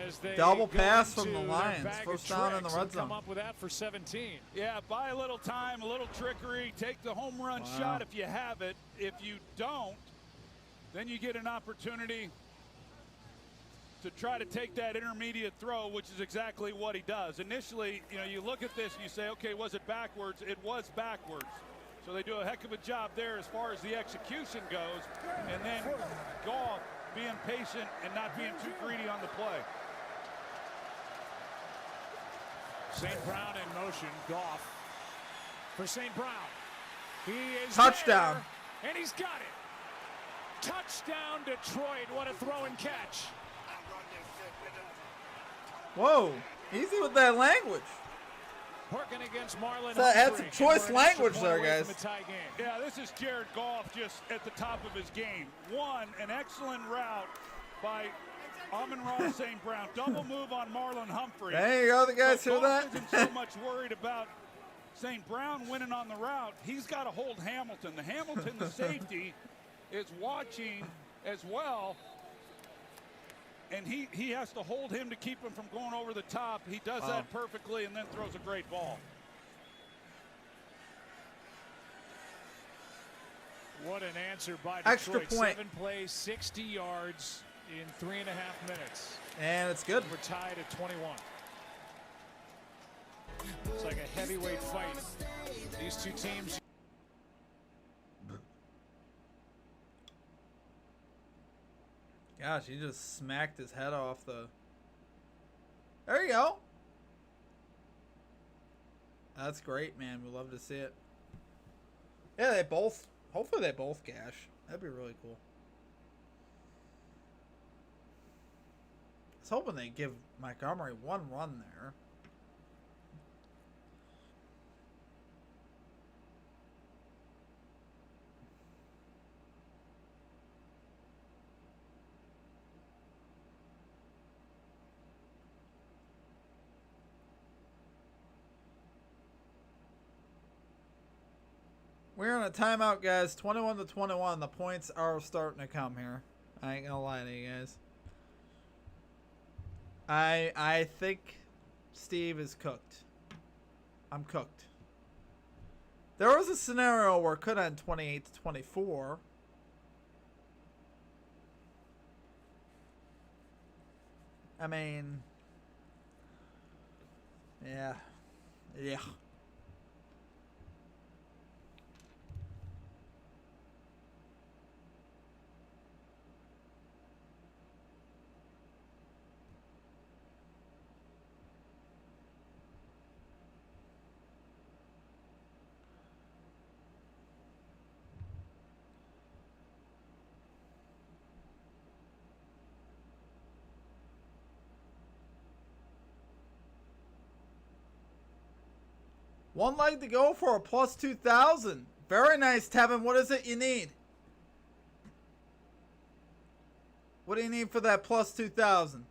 as they Double go pass from into the their Lions. bag First of down in the tricks red and come zone. up with that for 17. Yeah, buy a little time, a little trickery, take the home run Wow. shot if you have it. If you don't, then you get an opportunity to try to take that intermediate throw, which is exactly what he does. Initially, you know, you look at this and you say, okay, was it backwards? It was backwards. So they do a heck of a job there as far as the execution goes. And then Goff being patient and not being too greedy on the play. St. Brown in motion. Goff for St. Brown. He is Touchdown. there, and he's got it. Touchdown, Detroit. What a throw and catch. Whoa. Easy with that language. Working against Marlon So that's Humphrey. some choice And we're an extra language point there, away from guys. a tie game. Yeah, this is Jared Goff just at the top of his game. One, an excellent route by Amon-Ra St. Brown, double move on Marlon Humphrey. There you go, the guys So hear that? Goff isn't so much worried about St. Brown winning on the route. He's got to hold Hamilton. The safety, is watching as well. And he has to hold him to keep him from going over the top. He does that perfectly and then throws a great ball. What an answer by Detroit. Extra point. 7 plays, 60 yards in 3.5 minutes. And it's good. We're tied at 21. It's like a heavyweight fight. These two teams. Gosh, he just smacked his head off the... There you go. That's great, man. We love to see it. Yeah, they both... Hopefully they both gash. That'd be really cool. I was hoping they'd give Montgomery one run there. We're on a timeout, guys. 21-21. The points are starting to come here. I ain't gonna lie to you guys. I think Steve is cooked. I'm cooked. There was a scenario where it could end 28-24. I mean, yeah. One leg to go for a plus 2,000. Very nice, Tevin. What is it you need? What do you need for that plus 2,000?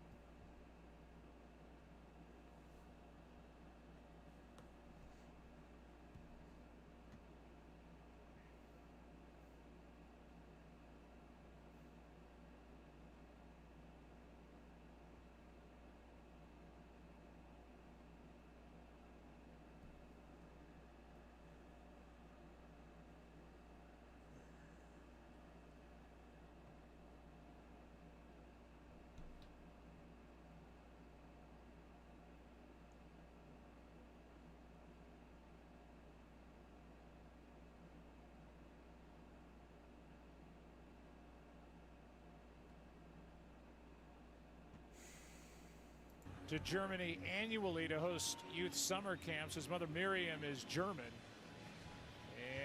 To Germany annually to host youth summer camps. His mother Miriam is German.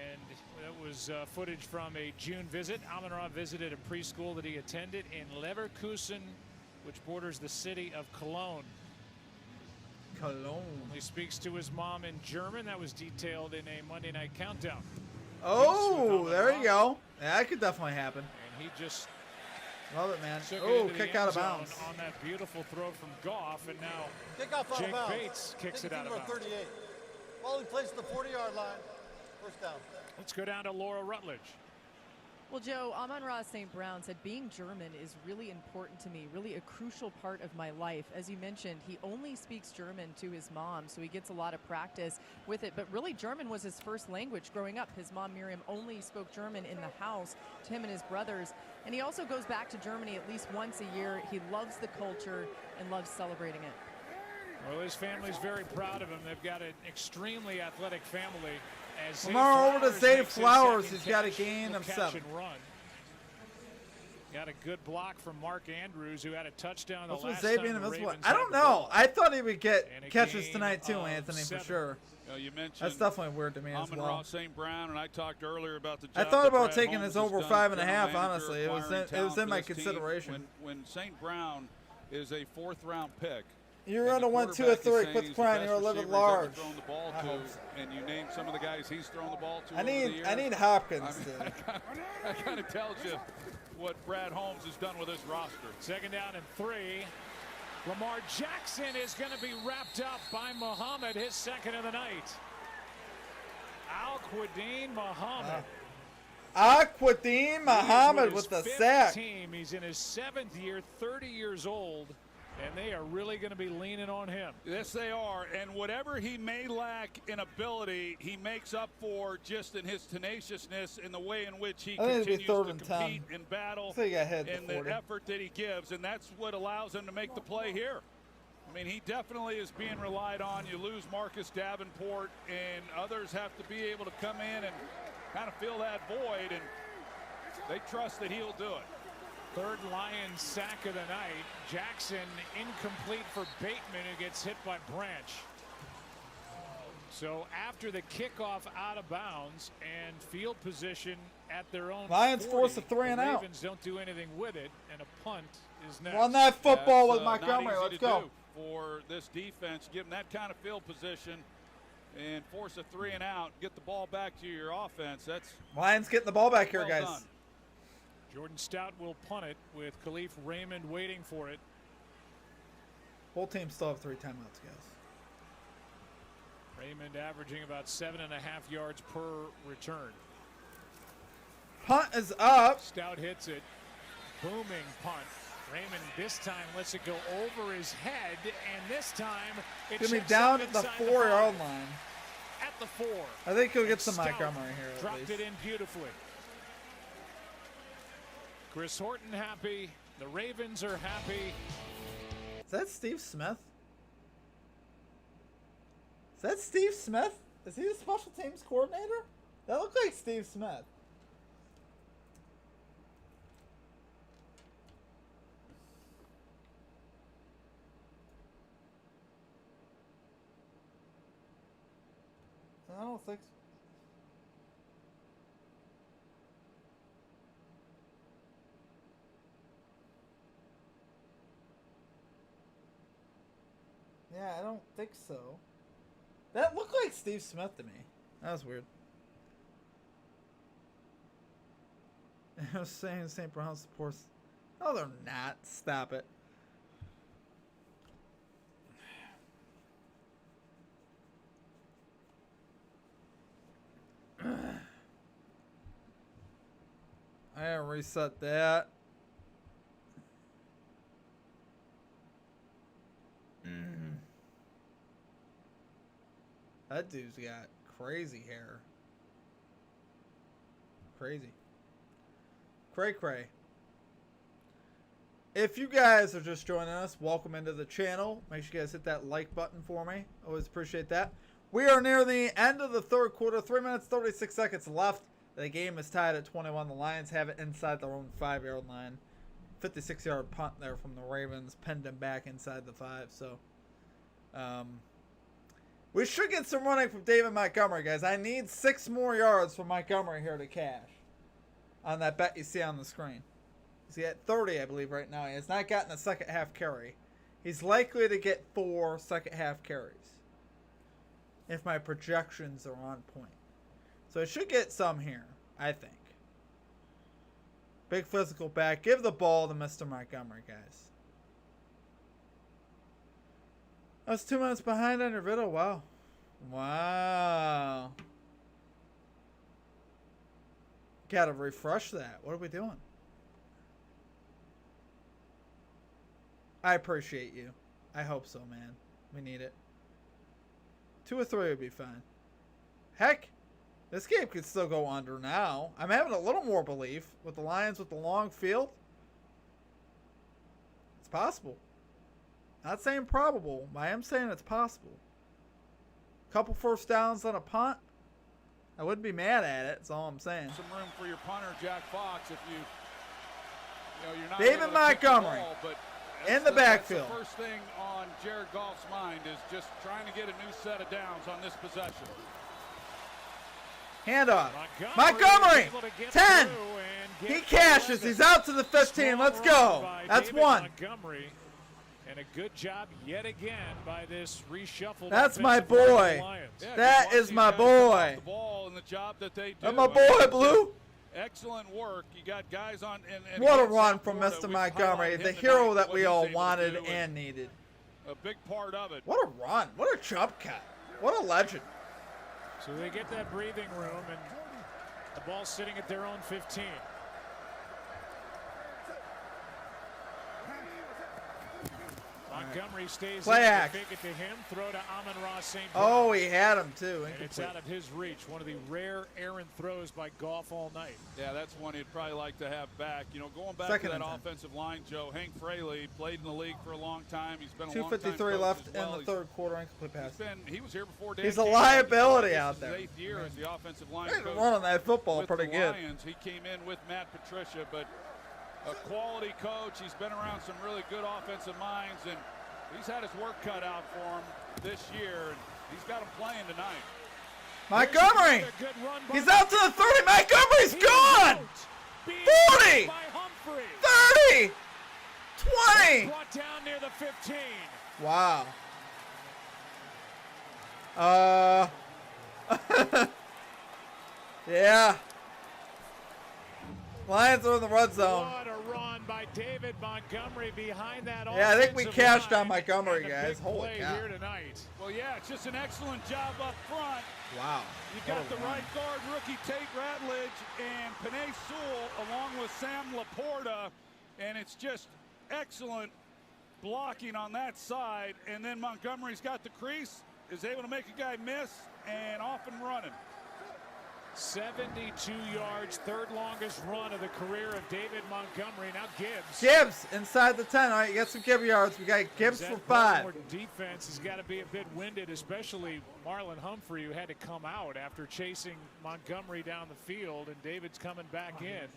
And that was footage from a June visit. Amon-Ra visited a preschool that he attended in Leverkusen, which borders the city of Cologne. He speaks to his mom in German. That was detailed in a Monday Night Countdown. Oh, there you go. Yeah, that could definitely happen. And he just... Love it, man. Took it Oh, into the kick out of end bounds. zone on that beautiful throw from Goff, and now Kick off out Jake of bounds. Bates kicks it out of bounds. 38. Ball in place at the 40-yard line. First down. Let's go down to Laura Rutledge. Well, Joe, Amon-Ra St. Brown said being German is really important to me, really a crucial part of my life. As you mentioned, he only speaks German to his mom, so he gets a lot of practice with it. But really, German was his first language growing up. His mom, Miriam, only spoke German in the house to him and his brothers. And he also goes back to Germany at least once a year. He loves the culture and loves celebrating it. Well, his family's very proud of him. They've got an extremely athletic family. As Tomorrow over to Zay makes his Flowers. second He's got a catch, gain of catch 7. and run. Got a good block from Mark Andrews, who had a touchdown the What's last with Zay time being the invisible? Ravens I had don't the know. ball. I thought he would get And a catches gain tonight too, of Anthony, 7. for sure. You mentioned That's definitely weird to me as Amon-Ra well. St. Brown, and I talked earlier about the job I thought that about Brad taking Holmes this has over done, 5.5. general manager, Honestly, it was acquiring in talent my for this team. consideration. When St. Brown is a 4th-round pick, You're And going to the win 2 or quarterback is 3. saying Quit he's the crying. best You're a little receiver bit he's ever large. thrown the ball I to, hope so. and you name some of the guys he's thrown the ball to I over the need years. Hopkins I mean, to. that kind of tells you what Brad Holmes has done with his roster. Second down and 3. Lamar Jackson is going to be wrapped up by Muhammad, his second of the night. Al-Quadin Muhammad. Al-Quadin Muhammad with the sack. Team. He's in his 7th year, 30 years old, and they are really going to be leaning on him. Yes, they are. And whatever he may lack in ability, he makes up for just in his tenaciousness in the way in which he continues to compete in battle and the effort that he gives. And that's what allows him to make the play here. I mean, he definitely is being relied on. You lose Marcus Davenport, and others have to be able to come in and kind of fill that void, and they trust that he'll do it. Third Lions sack of the night. Jackson incomplete for Bateman, who gets hit by Branch. So after the kickoff out of bounds and field position at their own Lions 40, force a 3 and out. Ravens don't do anything with it, and a punt is next. Run that football That's, with Montgomery. not easy Let's to go. do for this defense, give them that kind of field position and force a 3 and out, get the ball back to your offense. That's Lions getting the ball back here, well guys. done. Jordan Stout will punt it with Khalif Raymond waiting for it. Whole team still have 3 timeouts, guys. Raymond averaging about 7.5 yards per return. Punt is up. Stout hits it. Booming punt. Raymond this time lets it go over his head, and this time it's Gonna be down at the 4-yard line. At the 4. I think he'll get some Stout Montgomery here at dropped least. it in beautifully. Chris Horton happy. The Ravens are happy. Is that Steve Smith? Is that Steve Smith? Is he the special teams coordinator? That looks like Steve Smith. I don't think so. Yeah, I don't think so. That looked like Steve Smith to me. That was weird. I was saying St. Brown's supports. No, they're not. Stop it. I gotta reset that. That dude's got crazy hair. Crazy. Cray cray. If you guys are just joining us, welcome into the channel. Make sure you guys hit that like button for me. Always appreciate that. We are near the end of the third quarter. 3 minutes, 36 seconds left. The game is tied at 21. The Lions have it inside their own 5-yard line. 56-yard punt there from the Ravens. Pinned them back inside the 5. So, we should get some running from David Montgomery, guys. I need 6 more yards from Montgomery here to cash on that bet you see on the screen. He's at 30, I believe, right now. He has not gotten a second half carry. He's likely to get 4 second half carries if my projections are on point. So I should get some here, I think. Big physical back. Give the ball to Mr. Montgomery, guys. I was 2 minutes behind on your video. Wow. Wow. Gotta refresh that. What are we doing? I appreciate you. I hope so, man. We need it. 2 or 3 would be fine. Heck, this game could still go under now. I'm having a little more belief with the Lions with the long field. It's possible. Not saying probable, but I am saying it's possible. Couple first downs on a punt. I wouldn't be mad at it. That's all I'm saying. Some room for your punter, Jack Fox, if you're not David able to kick the Montgomery ball, but in the backfield. That's the first thing on Jared Goff's mind is just trying to get a new set of downs on this possession. Handoff. Montgomery. 10. He cashes. He's out to the 15. Let's go. That's 1. Montgomery. And a good job yet again by this reshuffled. That's my offensive line of the boy. Lions. Yeah, That just watch is these my guys come off boy. the ball and the job that they do. That's my I mean, boy, it's Blue. excellent work. You got guys on. And What a against run South from Florida, Mr. we've Montgomery, highlighted the him hero tonight, that what we he's all able to wanted do, and needed. a big part of it. What a run. What a jump cut. What a legend. So they get that breathing room, and the ball's sitting at their own 15. Montgomery stays Play in. act. Fake it to him. Throw to Amon-Ra St. Brown. Oh, he had him too. And it's Incomplete. out of his reach. One of the rare errant throws by Goff all night. Yeah, that's one he'd probably like to have back. You know, going back Second to that and 10. offensive line, Joe, Hank Fraley played in the league for a long time. He's been a long time 2:53 coach left as well. in the third quarter. Incomplete pass. He was here before Dan He's a Campbell. liability This out is there. His 8th year as the offensive line He's coach running that football with pretty the good. Lions. He came in with Matt Patricia, but a quality coach. He's been around some really good offensive minds, and he's had his work cut out for him this year, and he's got him playing tonight. Montgomery. A good run by He's out to the 30. Montgomery's He's gone. out. Being 40. by Humphrey. 30. 20. Brought down near the 15. Wow. Yeah. Lions are in the red zone. What a run by David Montgomery behind that. Yeah, I think we offensive cashed line. on Montgomery, And a guys. big Holy play cow. here tonight. Well, yeah, it's just an excellent job up front. Wow. You What got a the run. right guard, rookie Tate Ratledge, and Panay Sewell, along with Sam Laporta, and it's just excellent blocking on that side. And then Montgomery's got the crease, is able to make a guy miss, and off and running. 72 yards, third longest run of the career of David Montgomery. Now Gibbs. Gibbs inside the 10. All right, you got some Gibbs yards. We got Gibbs That for 5. Baltimore defense has got to be a bit winded, especially Marlon Humphrey, who had to come out after chasing Montgomery down the field, and David's coming back in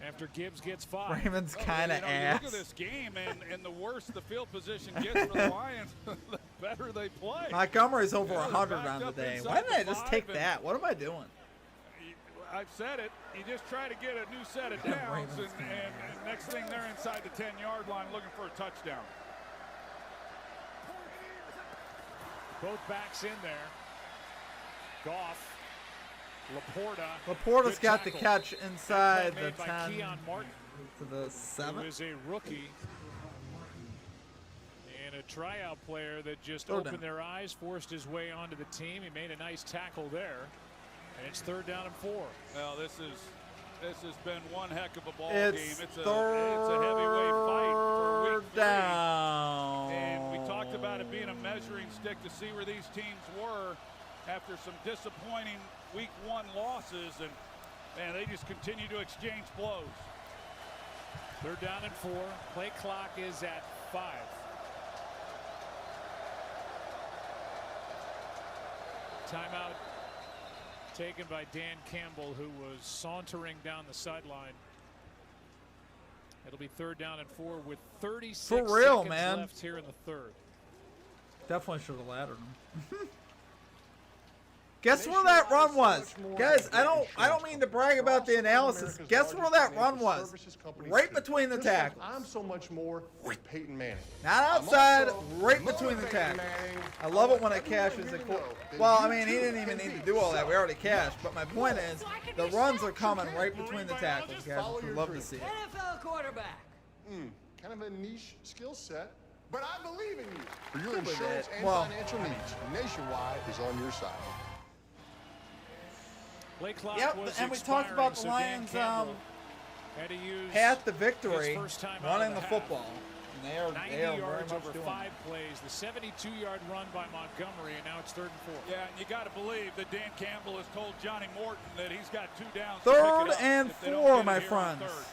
after Gibbs gets 5. Raymond's kind of You ass. look at this game, and the worse the field position gets for the Lions, the better they play. Montgomery's over Yeah, they're 100 backed on the up day. inside Why did the I just 5 take and- that? What am I doing? I've said it. You just try to get a new set of downs, and next thing they're inside the 10-yard line looking for a touchdown. Both backs in there. Goff, Laporta. Laporta's Good got the tackle. catch inside Tackle the made by 10 Keon Martin, to the who 7. is a rookie and a tryout player that just Throw opened down. their eyes, forced his way onto the team. He made a nice tackle there, and it's 3rd down and 4. Well, this has been one heck of a ball It's game. It's a third heavyweight fight for week 3. down. And we talked about it being a measuring stick to see where these teams were after some disappointing week 1 losses, and man, they just continue to exchange blows. 3rd down and 4. Play clock is at 5. Timeout taken by Dan Campbell, who was sauntering down the sideline. It'll be 3rd down and 4 with 36 For real, seconds man. left here in the 3rd. Definitely should have laddered him. Guess where that run was, guys. I don't mean to brag about the analysis. Guess where that run was? Right between the tackles. I'm so much more than Peyton Manning. Not outside, right between the tackles. I love it when it cashes. Well, I mean, he didn't even need to do all that. We already cashed. But my point is, the runs are coming right between the tackles, guys. We'd love to see it. NFL quarterback. Kind of a niche skill set, but I believe in you. For your with insurance it. and Well, financial needs, Nationwide is on your side. Play clock Yep, was and we talked about the expiring, so Dan Lions Campbell had to use had the victory his first time out running of the half. football. And they are 90 very yards much over doing 5 it. plays. The 72-yard run by Montgomery, and now it's 3rd and 4. Yeah, and you got to believe that Dan Campbell has told Johnny Morton that he's got 2 downs. to pick 3rd it up and if they don't 4, get it my here on friends. 3rd.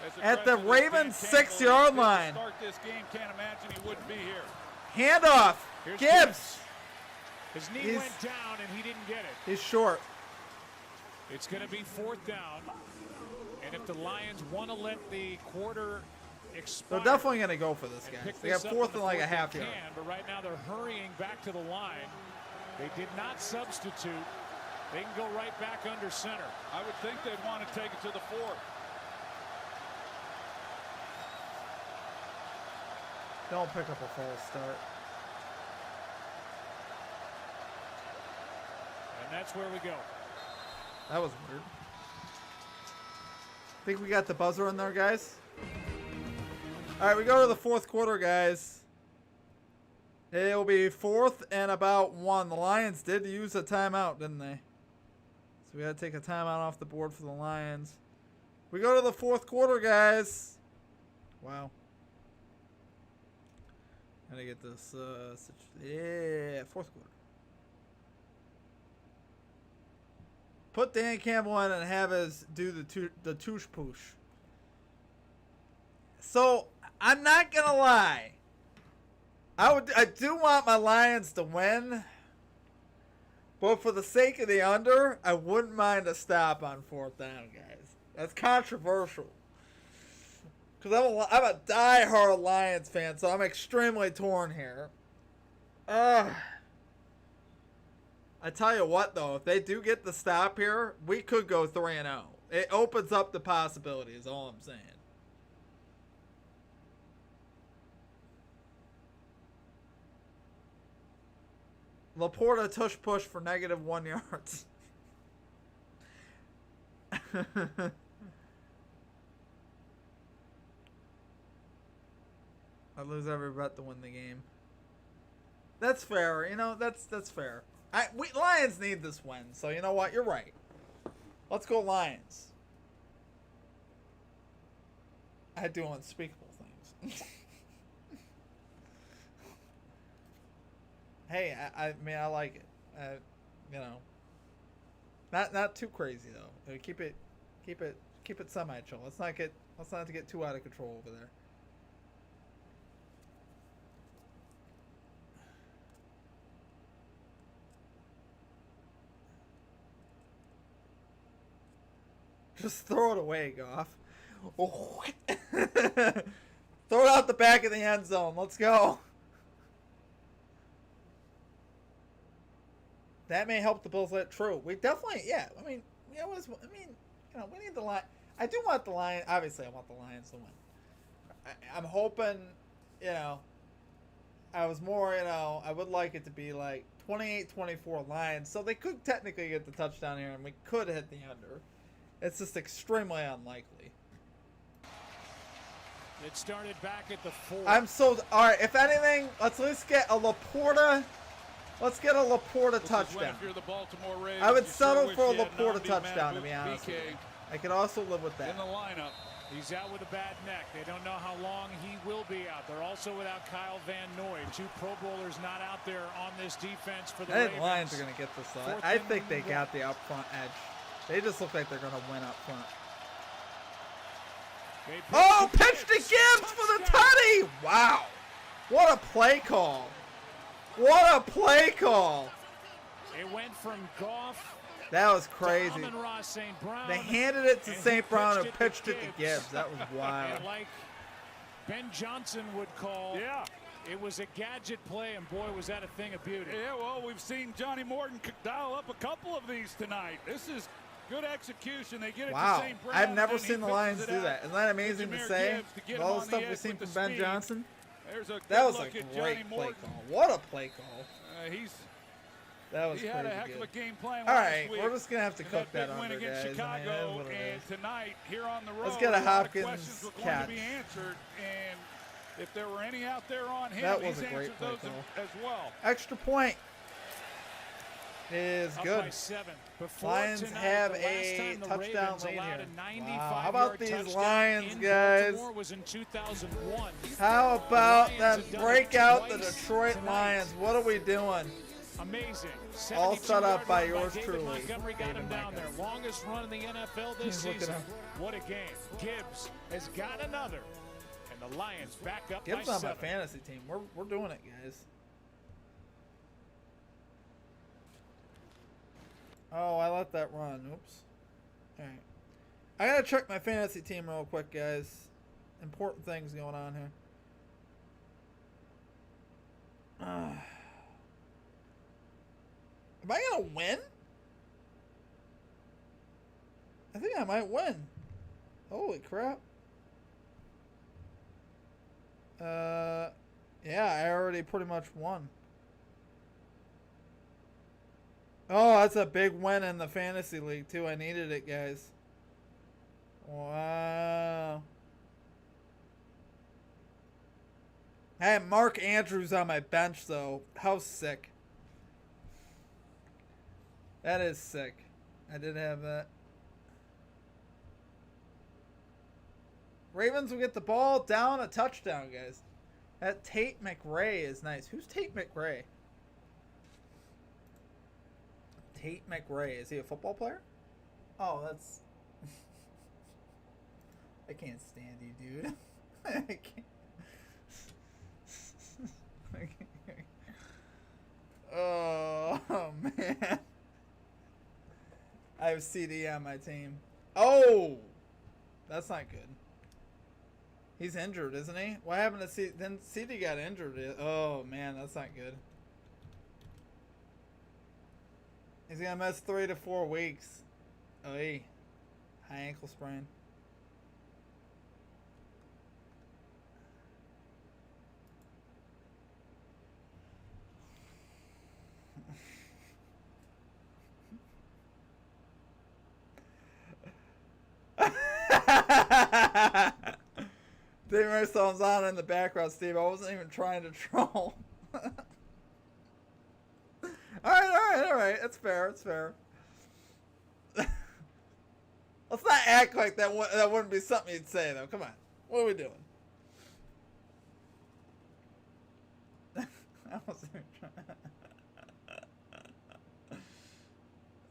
As At the aggressive as Dan Ravens' Campbell 6-yard is to line. Start this game, can't imagine he wouldn't be here. Handoff. Here's Gibbs. His knee He's- went down, and he didn't get it. He's short. It's going to be 4th down. And if the Lions want to let the quarter expire, They're definitely going to go for this, and guys. pick They got this up 4th on the and like a 4th half and yard. can, but right now they're hurrying back to the line. They did not substitute. They can go right back under center. I would think they'd want to take it to the 4. Don't pick up a false start. And that's where we go. That was weird. Think we got the buzzer in there, guys? All right, we go to the fourth quarter, guys. It'll be 4th and about 1. The Lions did use a timeout, didn't they? So we got to take a timeout off the board for the Lions. We go to the fourth quarter, guys. Wow. Gotta get this. Yeah, fourth quarter. Put Dan Campbell in and have us do the touche push. So I'm not gonna lie. I do want my Lions to win, but for the sake of the under, I wouldn't mind a stop on 4th down, guys. That's controversial. Because I'm a diehard Lions fan, so I'm extremely torn here. I tell you what, though, if they do get the stop here, we could go 3-0. It opens up the possibility, is all I'm saying. Laporta tush push for -1 yards. I lose every bet to win the game. That's fair. You know, that's fair. Lions need this win, so you know what? You're right. Let's go Lions. I do unspeakable things. Hey, I mean, I like it. You know, not too crazy though. Keep it semi-chill. Let's not get too out of control over there. Just throw it away, Goff. Oh. Throw it out the back of the end zone. Let's go. That may help the Bills let true. We definitely, yeah. I mean, you know, we need the line. I do want the Lions. Obviously, I want the Lions to win. I'm hoping, you know, I was more, you know, I would like it to be like 28-24 Lions, so they could technically get the touchdown here, and we could hit the under. It's just extremely unlikely. It started back at the 4. All right, if anything, let's at least get a Laporta. Let's get a Laporta touchdown. If you're the Baltimore Ravens, I would settle sure for a wish you had Laporta an touchdown, to on-demand be honest with BK you. I could also live with that. in the lineup. He's out with a bad neck. They don't know how long he will be out. They're also without Kyle Van Noy. 2 Pro Bowlers not out there on this defense for the I think Ravens. Lions are going to get this, though. I think they got the up front edge. They just look like they're going to win up front. Oh, pitch to Gibbs for the tutty! Wow. What a play call. What a play call. It went from Goff. That was crazy. Amon-Ra St. Brown. They handed it to and St. he Brown and pitched it to Gibbs. That was wild. And like Ben Johnson would call, Yeah. it was a gadget play, and boy, was that a thing of beauty. Yeah, well, we've seen Johnny Morton dial up a couple of these tonight. This is good execution. They get it to St. Brown. I've never and seen the he Lions pitches it do that. out Isn't that amazing to Jahmyr say? Gibbs to get With him all on the stuff edge we've seen with from the Ben speed. Johnson. There's a That good was a look at great Johnny play Morton. call. What a play call. That was He crazy had a heck good. of a game plan All last right, week. we're just gonna have to And cook that big win under, against guys. I mean, it is Chicago, what it and is. tonight here on the road, Let's get a lot of Hopkins questions were going catch. to be answered, and if there were any out there on him, That was he's a great answered play those call. as well. Extra point is Up good. by 7. Before Lions tonight, have the last a time the touchdown Ravens lead allowed here. a 95 Wow. How about yard these touchdown Lions, in guys? Baltimore was in 2001. How about The them Lions have done break it out the twice Detroit tonight. Lions? What are we doing? Amazing. All set up 72-yard by run yours David truly, Montgomery got David him down there. Montgomery. Longest run in the NFL this He's looking season. up. What a game. Gibbs has got another. And the Lions back up Gibbs by on 7. my fantasy team. We're doing it, guys. Oh, I let that run. Oops. All right. I gotta check my fantasy team real quick, guys. Important things going on here. Am I gonna win? I think I might win. Holy crap. Yeah, I already pretty much won. Oh, that's a big win in the fantasy league, too. I needed it, guys. Wow. I had Mark Andrews on my bench, though. How sick. That is sick. I did have that. Ravens will get the ball down, a touchdown, guys. That Tate McRae is nice. Who's Tate McRae? Tate McRae. Is he a football player? Oh, that's... I can't stand you, dude. I can't. Oh, man. I have CD on my team. Oh! That's not good. He's injured, isn't he? What happened to CD? Then CD got injured. Oh, man, that's not good. He's going to miss 3 to 4 weeks. Oh, hey. High ankle sprain. Dave Marcel's on in the background, Steve. I wasn't even trying to troll. Alright. That's fair. It's fair. Let's not act like that wouldn't be something you'd say, though. Come on. What are we doing? I wasn't even trying.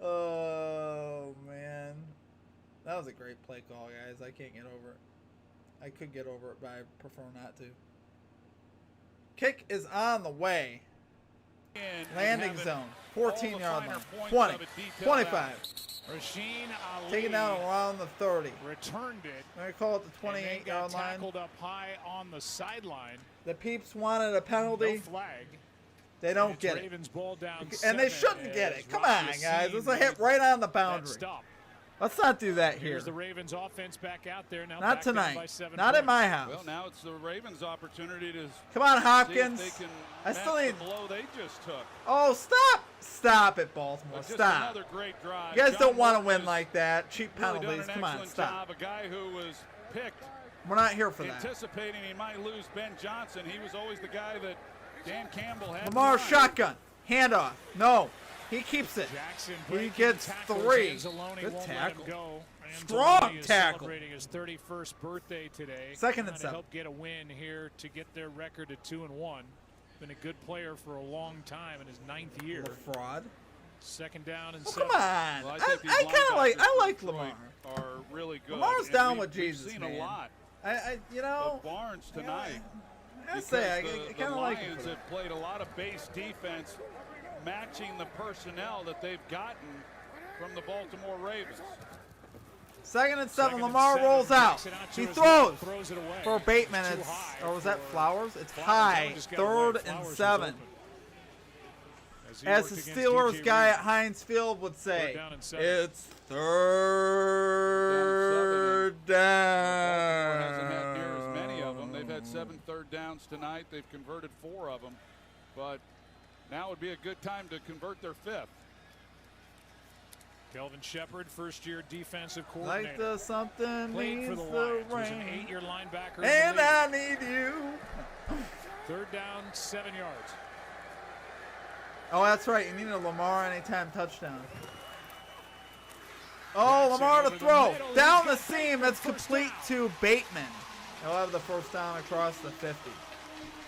Oh, man. That was a great play call, guys. I can't get over it. I could get over it, but I prefer not to. Kick is on the way. Landing zone. 14-yard line. 20. 25. Taken down around the 30. Returned it. I'm going to call it the 28-yard line. Tackled up high on the sideline. The peeps wanted a penalty. No flag. They don't get Ravens ball down and they shouldn't get it. Come on, guys. It's a hit right on the boundary. Let's not do that here. Here's the Ravens offense back out there now. Not tonight. Not at my house. Well, now it's the Ravens' opportunity to come on, Hopkins. See if they can I still need the blow they just took. Oh, stop it, Baltimore. Stop. Another great drive. You guys John don't want to Morton win like that. Cheap really penalties. Come on, stop. Job. A guy who was picked. We're not here for that. Anticipating he might lose Ben Johnson. He was always the guy that Dan Campbell had. Lamar shotgun. Handoff. No. He keeps it. He gets 3. Good tackle. Strong tackle. Celebrating his 31st birthday today. 2nd and 7. Help get a win here to get their record at 2-1. Been a good player for a long time in his 9th year. The fraud. 2nd down and 7. Come on. Well, I like Lamar. Are really good. Lamar's down with Jesus, seen man. A lot. You know. The Barnes tonight. I kind of like him. The Lions have played a lot of base defense, matching the personnel that they've gotten from the Baltimore Ravens. 2nd and 7. Lamar rolls out. He throws for Bateman. Or was that Flowers? It's high. 3rd and 7. As the Steelers guy at Heinz Field would say, it's 3rd down. Baltimore hasn't had near as many of them. They've had 7 third downs tonight. They've converted 4 of them. But now would be a good time to convert their 5th. Kelvin Shepard, first-year defensive coordinator. Like the something played needs for the the Lions. Was rain. an 8-year linebacker. And I need you. 3rd down, 7 yards. Oh, that's right. You need a Lamar anytime touchdown. Oh, Lamar to throw. Down the seam. That's complete to Bateman. He'll have the 1st down across the 50.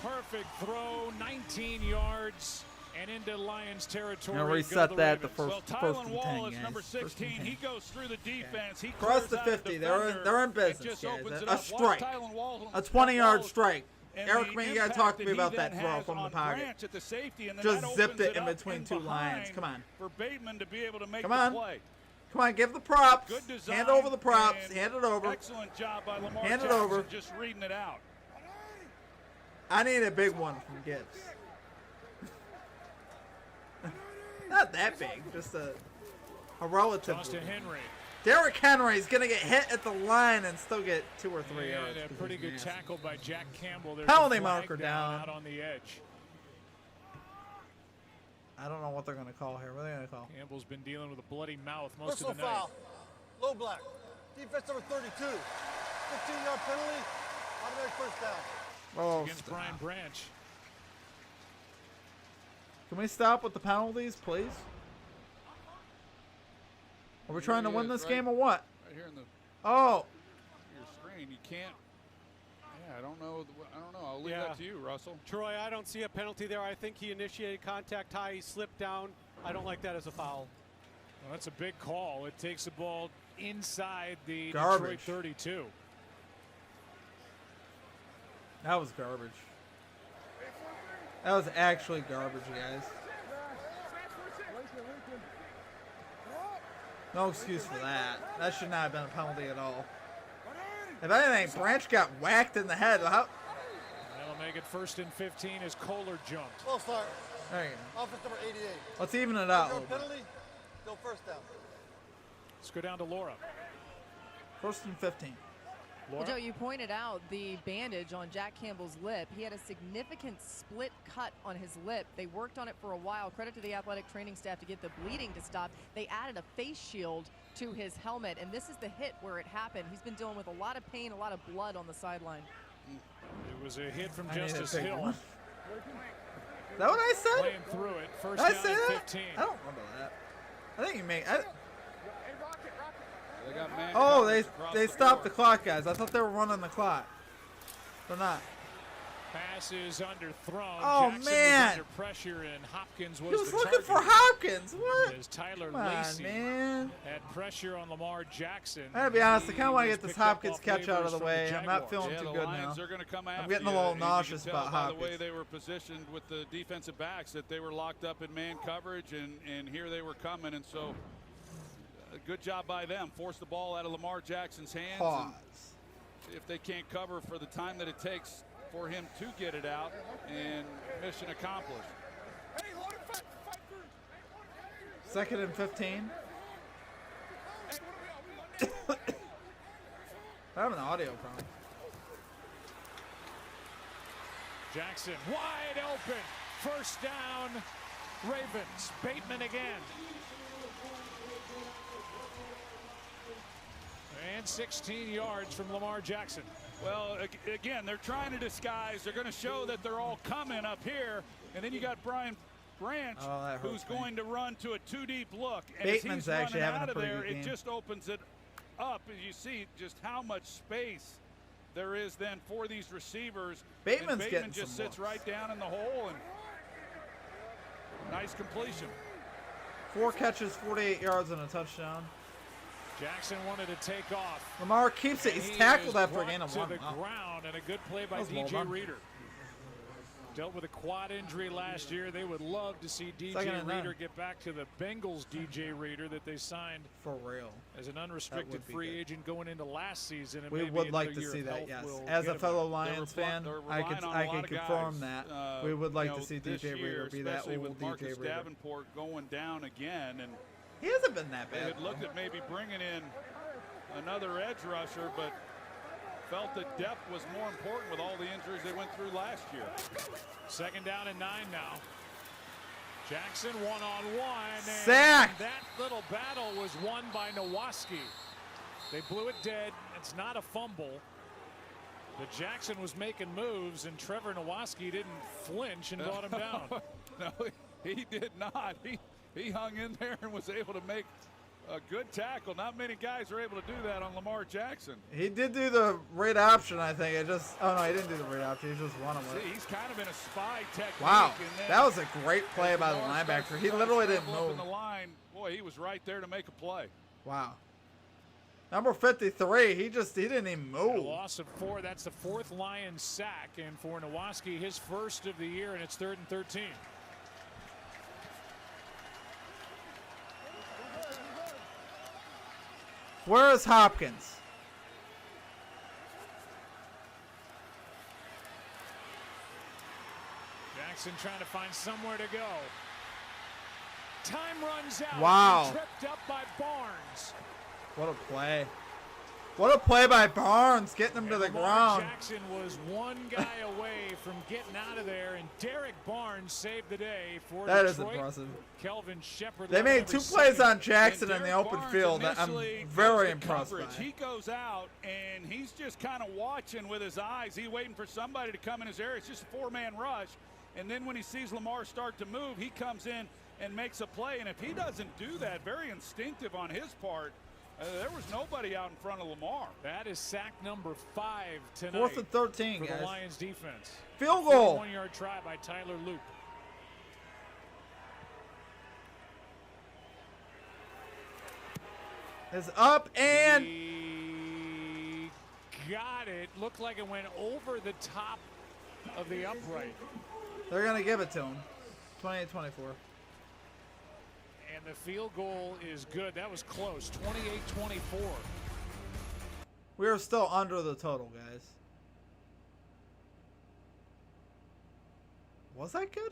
Perfect throw, 19 yards, and into Lions territory. Now reset that the well, first and 10, Wallace, guys. number 16, he goes through the defense. He across the 50. They're in business, guys. A strike. A 20-yard strike. Eric, man, you got to talk to me about that throw from the pocket. Just zipped it in between 2 lions. Come on. For Bateman to be able to make Come on. the play. Come on, give the props. Good design, hand over the props. Hand it over. Excellent job by Lamar hand it Jackson over. Just reading it out. I need a big one from Gibbs. Not that big, just a relative. Toss to Henry. Derrick Henry's going to get hit at the line and still get 2 or 3 yards. A pretty good tackle by Jack Campbell. There's Penalty a flag marker down. out on the edge. I don't know what they're going to call here. What are they going to call? Campbell's been dealing with a bloody mouth most Personal of the night. foul. Low black. Defense number 32. 15-yard penalty. Automatic first down. Oh, Against Brian Branch. Can we stop with the penalties, please? Are we trying to win this game or what? Right here in the Oh. your screen, you can't. Yeah, I don't know. I'll leave that to you, Russell. Troy, I don't see a penalty there. I think he initiated contact high. He slipped down. I don't like that as a foul. Well, that's a big call. It takes the ball inside the Garbage. Detroit 32. That was garbage. That was actually garbage, guys. No excuse for that. That should not have been a penalty at all. If anything, Branch got whacked in the head. How? That'll make it 1st and 15 as Kohler jumped. Full start. There you go. Offense number 88. Let's even it out. a 1 little bit. penalty. Still first down. Let's go down to Laura. 1st and 15. Well, Joe, you pointed out the bandage on Jack Campbell's lip. He had a significant split cut on his lip. They worked on it for a while. Credit to the athletic training staff to get the bleeding to stop. They added a face shield to his helmet, and this is the hit where it happened. He's been dealing with a lot of pain, a lot of blood on the sideline. It was a hit from I need a Justice big Hill. one. Is that what I said? Playing through it. First Did I down say and that? 15. I don't remember that. I think you made. They got man Oh, coverage across they the stopped the board. clock, guys. I thought they were running the clock. They're not. Pass is underthrown. Oh, Jackson man. was under pressure, and Hopkins was He was the looking for target. Hopkins. What? As Tyler Come on, Lacey man. had pressure on Lamar Jackson. I gotta be honest, I He kind of want to was get this picked up Hopkins off catch out of waivers the from way. I'm not Jaguars. feeling Yeah, too the good Lions now. are going to come after getting a you, little and you can nauseous tell about by the way Hopkins. they were positioned with the defensive backs that they were locked up in man coverage, and here they were coming, and so a good job by them. Force the ball out of Lamar Jackson's hands. Pause. If they can't cover for the time that it takes for him to get it out, and mission accomplished. 2nd and 15. I'm having an audio problem. Jackson wide open. First down, Ravens. Bateman again. And 16 yards from Lamar Jackson. Well, again, they're trying to disguise. They're going to show that they're all coming up here, and then you got Brian Branch, Oh, that who's hurts me. going to run to a two-deep look. And Bateman's as he's actually running having out a of pretty there, good it game. just opens it up, as you see just how much space there is then for these receivers. Bateman's and Bateman getting just some sits looks. right down in the hole, and nice completion. 4 catches, 48 yards, and a touchdown. Jackson wanted to take off. Lamar keeps it. And He's he tackled is after a brought gain of to 1. the Wow. ground, and a good play by That was well DJ done. Reader. Dealt with a quad injury last year. They would love to see DJ 2nd and 9. Reader get back to the Bengals DJ Reader that they signed For real. as an unrestricted would be free good. agent going into last season. And We maybe would like another to year see of that, health yes. will As get a him fellow there. Lions fan, They're I relying could on a I lot could of confirm guys, that. We would like you to know, see this DJ year, Reader be that especially old with DJ Marcus Reader. Davenport going down again, and He hasn't been that they bad. had looked at maybe bringing in another edge rusher, but felt that depth was more important with all the injuries they went through last year. 2nd down and 9 now. Jackson one-on-one. And Sack! that little battle was won by Nowaski. They blew it dead. It's not a fumble. But Jackson was making moves, and Trevor Nowaski didn't flinch and brought him down. No, he did not. He hung in there and was able to make a good tackle. Not many guys are able to do that on Lamar Jackson. He did do the right option, I think. Oh no, he didn't do the right option. He just running with See, it. he's kind of in a spy technique. Wow, and then that was a great play as by the Lamar starts linebacker. to He try to literally didn't scramble up move. in the line. Boy, he was right there to make a play. Wow. Number 53, he didn't even A move. loss of 4. That's the 4th Lions sack. And for Nowaski, his first of the year, and it's 3rd and 13. Where is Hopkins? Jackson trying to find somewhere to go. Time runs out. Wow. Tripped up by Barnes. What a play. What a play by Barnes, getting him to the Lamar ground. Jackson was one guy away from getting out of there, and Derek Barnes saved the day for That is Detroit. impressive. Kelvin Shepard. They made 2 plays on Jackson in the open Barnes field that I'm initially very goes to impressed coverage. by. He goes out, and he's just kind of watching with his eyes. He's waiting for somebody to come in his area. It's just a 4-man rush. And then when he sees Lamar start to move, he comes in and makes a play. And if he doesn't do that, very instinctive on his part, there was nobody out in front of Lamar. That is sack number 5 tonight. 4th and 13, for guys. the Lions defense. Field goal. 1-yard try by Tyler Loop. Is up and He got it. Looked like it went over the top of the upright. they're going to give it to him. 28-24. And the field goal is good. That was close. 28-24. We are still under the total, guys. Was that good?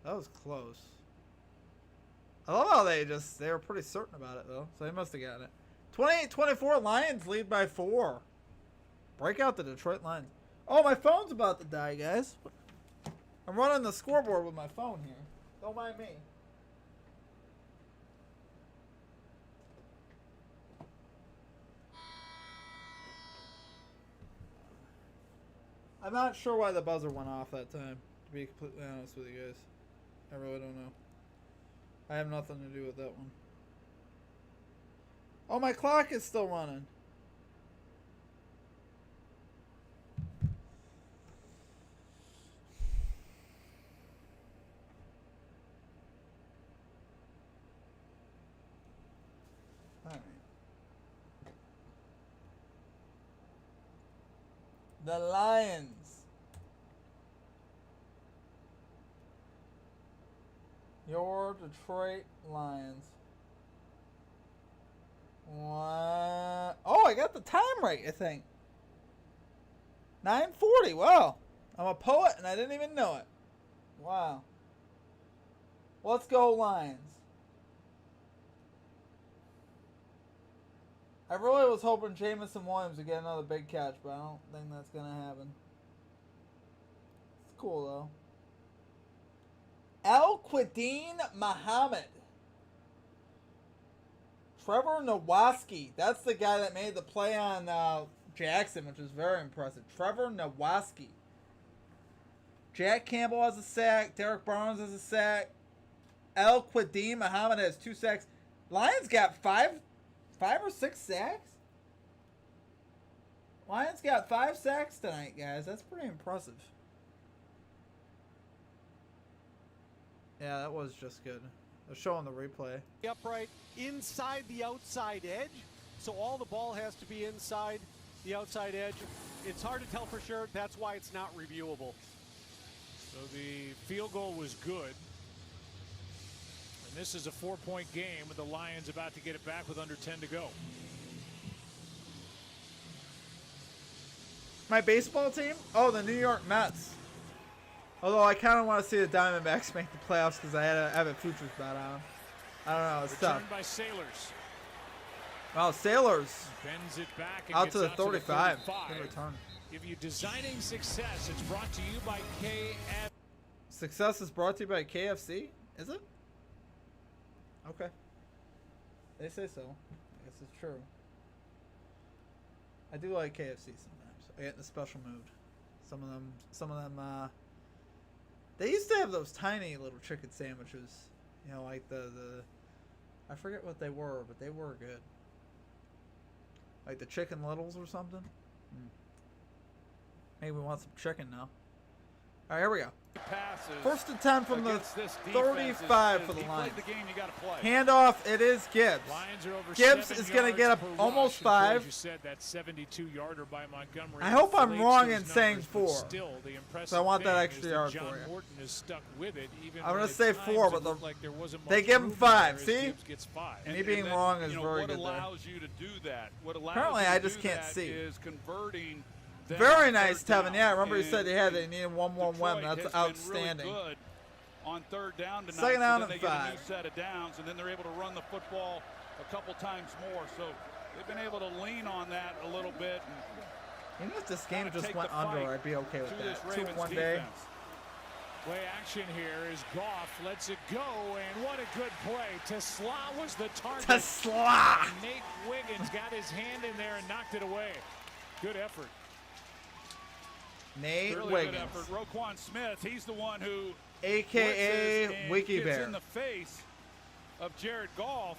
That was close. I love how they were pretty certain about it, though. So they must have gotten it. 28-24, Lions lead by 4. Break out the Detroit Lions. Oh, my phone's about to die, guys. I'm running the scoreboard with my phone here. Don't mind me. I'm not sure why the buzzer went off that time, to be completely honest with you guys. I really don't know. I have nothing to do with that one. Oh, my clock is still running. Alright. The Lions. Your Detroit Lions. What? Oh, I got the time right, I think. 9:40. Wow. I'm a poet and I didn't even know it. Wow. Let's go Lions. I really was hoping Jamison Williams would get another big catch, but I don't think that's going to happen. It's cool, though. Al-Quadin Muhammad. Trevor Nowaski. That's the guy that made the play on Jackson, which is very impressive. Trevor Nowaski. Jack Campbell has a sack. Derek Barnes has a sack. Al-Quadin Muhammad has 2 sacks. Lions got 5 or 6 sacks? Lions got 5 sacks tonight, guys. That's pretty impressive. Yeah, that was just good. They're showing the replay. Upright inside the outside edge, so all the ball has to be inside the outside edge. It's hard to tell for sure. That's why it's not reviewable. So the field goal was good. And this is a 4-point game with the Lions about to get it back with under 10 to go. My baseball team? Oh, the New York Mets. Although I kind of want to see the Diamondbacks make the playoffs because I have a futures bet on them. I don't know. It's tough. Returned by Sailors. Well, Sailors Bends it back and out gets to the out 35. To the 35. Good return. Give you Designing Success. It's brought to you by KF. Success is brought to you by KFC? Is it? Okay. They say so. I guess it's true. I do like KFC sometimes. I get in a special mood. Some of them, they used to have those tiny little chicken sandwiches. You know, like the I forget what they were, but they were good. Like the Chicken Littles or something. Maybe we want some chicken now. All right, here we go. First and 10 from the 35 for the Lions. Handoff, it is Gibbs. Lions are over Gibbs 7 is going to get up yards per almost rush. And 5. you said that 72-yarder by Montgomery. I hope I'm inflates wrong those in saying numbers, but 4. Still, the impressive So I want that thing extra is yard John for you. Morton is stuck with it, even I'm when going to at say times 4, it but looked like there wasn't they much give him movement 5. there as See? Gibbs gets 5. Me being wrong is very good What there. allows you to do that? What allows Apparently, you to I just do can't that see. Is converting them Very on nice, third Tevin. down. Yeah, I remember you And said they needed 1-1 win. Detroit That's has been outstanding. Really good on third down tonight. Second down so then and they get a 5. new set of downs, and then they're able to run the football a couple times more. So they've been able to lean on that a little bit. And even if this game just went under, I'd be okay with that. 2 one day. Play action here is Goff lets it go, and what a good play. Tesla was the target. Tesla! And Nate Wiggins got his hand in there and knocked it away. Good effort. Nate really Wiggins. Good effort. Roquan Smith, he's the one who AKA Wiki gets Bear. in the face of Jared Goff.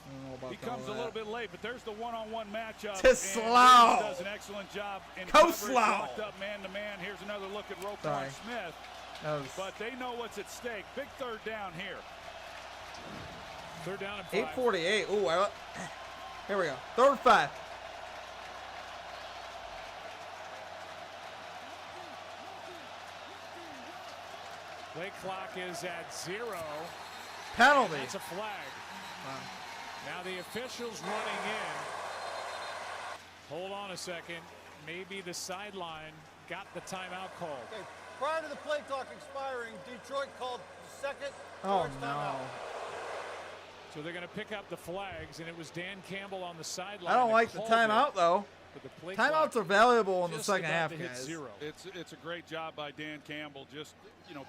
He comes a little bit late, but there's the one-on-one matchup. Tesla does an excellent job in coverage. Locked up man-to-man. Here's another look at Roquan Smith. But they know what's at stake. Big third down here. Third down and 5. 8:48. Ooh, here we go. Third and 5. Play clock is at 0. Penalty. That's a flag. Wow. Now the officials running in. Hold on a second. Maybe the sideline got the timeout called. Okay. Prior to the play clock expiring, Detroit called the second. Oh, no. Timeout. So they're going to pick up the flags, and it was Dan Campbell on the sideline. I don't like the timeout, though. Timeouts are valuable in the second half, guys. It's a great job by Dan Campbell, just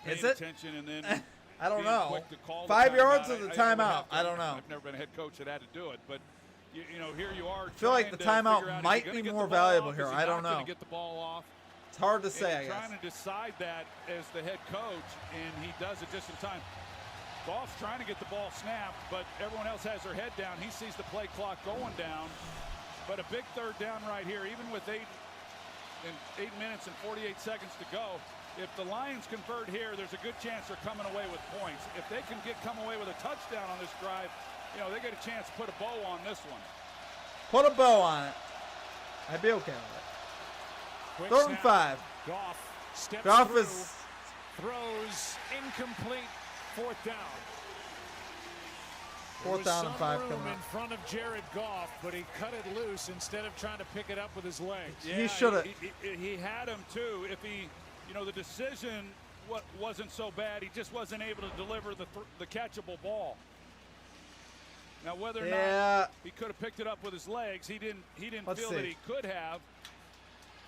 paying Is it? attention and then I don't being know. quick to call 5 the yards timeout. of the would timeout. have to- I don't know. I've never been a head coach that had to do it, but here you are. I feel like the timeout might be more valuable here. I don't know. Get the ball off. It's hard to say, I And guess. trying to decide that as the head coach, and he does it just in time. Goff's trying to get the ball snapped, but everyone else has their head down. He sees the play clock going down. But a big third down right here, even with 8 minutes and 48 seconds to go. If the Lions convert here, there's a good chance they're coming away with points. If they can come away with a touchdown on this drive, they get a chance to put a bow on this one. Put a bow on it. I'd be okay with it. Quick Third and snap. 5. Goff steps Goff through, is throws incomplete. Fourth down. Fourth down and 5 coming in up. front of Jared Goff, but he cut it loose instead of trying to pick it up with his legs. Yeah, He should have. He had him too. If he, the decision wasn't so bad. He just wasn't able to deliver the catchable ball. Now whether or not he could have picked it up with his legs, he didn't feel that he could have.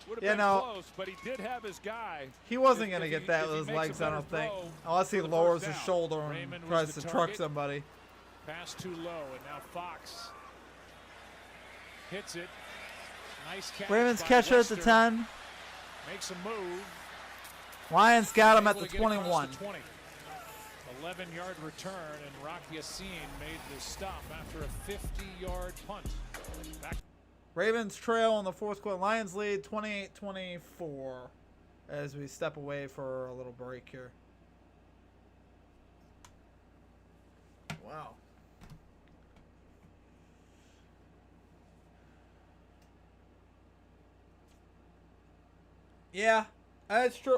Would have been close, but he did have his guy. He wasn't going to get that with his legs, I don't think. Unless he lowers his shoulder and Raymond tries was to the truck target. somebody. Pass too low, and now Fox hits it. Nice catch. Ravens by catch it at the Lester. 10. Makes a move. Lions got him at Able the to get across 21. the 20. 11-yard return, and Rock Yassin made the stop after a 50-yard punt. Back. Ravens trail in the fourth quarter. Lions lead 28-24 as we step away for a little break here. Wow. Yeah, that's true.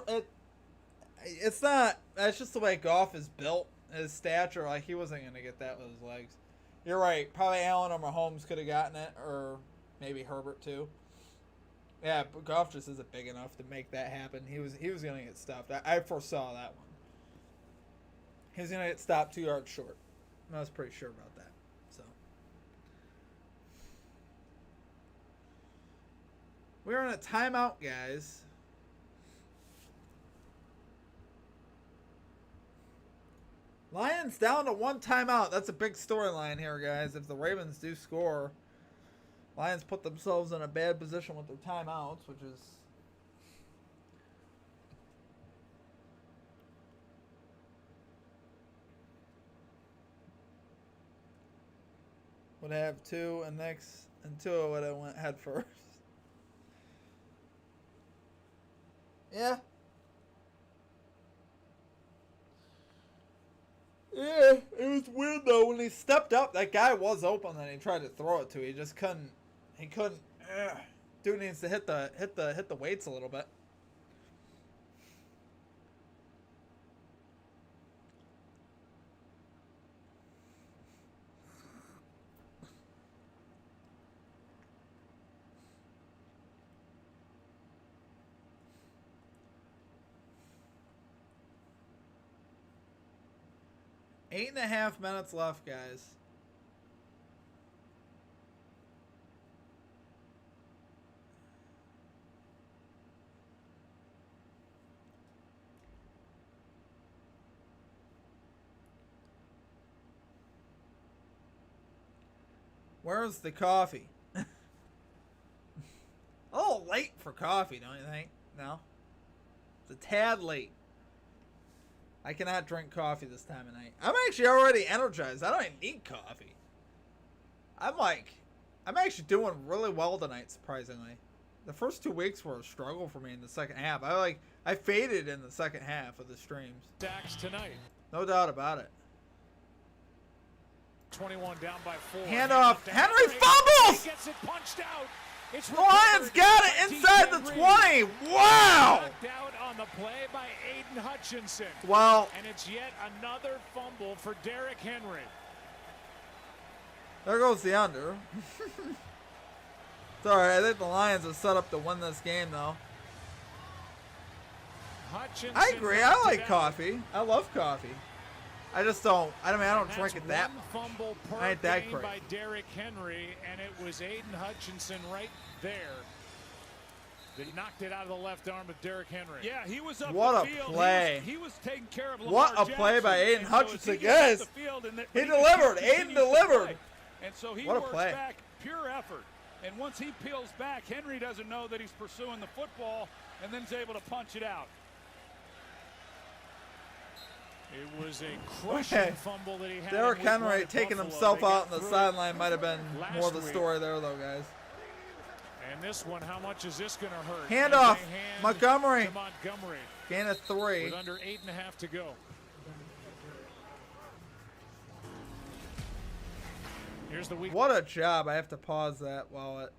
It's not. That's just the way Goff is built. His stature, like he wasn't gonna get that with his legs. You're right. Probably Allen or Mahomes could have gotten it, or maybe Herbert too. Yeah, but Goff just isn't big enough to make that happen. He was gonna get stopped. I foresaw that one. He was gonna get stopped 2 yards short. I was pretty sure about that. So we're in a timeout, guys. Lions down to 1 timeout. That's a big storyline here, guys. If the Ravens do score, Lions put themselves in a bad position with their timeouts, which is would have 2 and next and 2 would have went head first. Yeah. Yeah, it was weird though when he stepped up. That guy was open and he tried to throw it to. He just couldn't. He couldn't. Dude needs to hit the weights a little bit. 8.5 minutes left, guys. Where's the coffee? A little late for coffee, don't you think? No? It's a tad late. I cannot drink coffee this time of night. I'm actually already energized. I don't even need coffee. I'm actually doing really well tonight, surprisingly. The first 2 weeks were a struggle for me in the second half. I faded in the second half of the streams. Sacks tonight. No doubt about it. 21 down by 4. Handoff. Henry fumbles! He gets it punched out. It's Lions got it inside the 20. Wow! Knocked out on the play by Aiden Hutchinson. Well, And it's yet another fumble for Derrick Henry. there goes the under. It's alright. I think the Lions are set up to win this game, though. Hutchinson I agree. I knocked like it out. coffee. I love coffee. I just don't. I don't And drink it that's that one much. fumble per I ain't that game crazy. by Derrick Henry, and it was Aiden Hutchinson right there that knocked it out of the left arm of Derrick Henry. Yeah, he was up What the a field. play. He was taking care of Lamar What a Jackson. play by Aiden And so as Hutchinson, he gets guys. up the field and He just delivered. continues Aiden to delivered. play. And so he What a works play. back, pure effort. And once he peels back, Henry doesn't know that he's pursuing the football and then is able to punch it out. It was a crushing Okay. fumble that he had. Derrick in week one Henry at taking Buffalo. himself They got out on the through it sideline might have been last more the week. story there, though, guys. And this one, how much is this going to hurt? Handoff. As they hand Montgomery. to Montgomery Gain of 3. with under 8.5 to go. Here's the week. What a job. I have to pause that while it.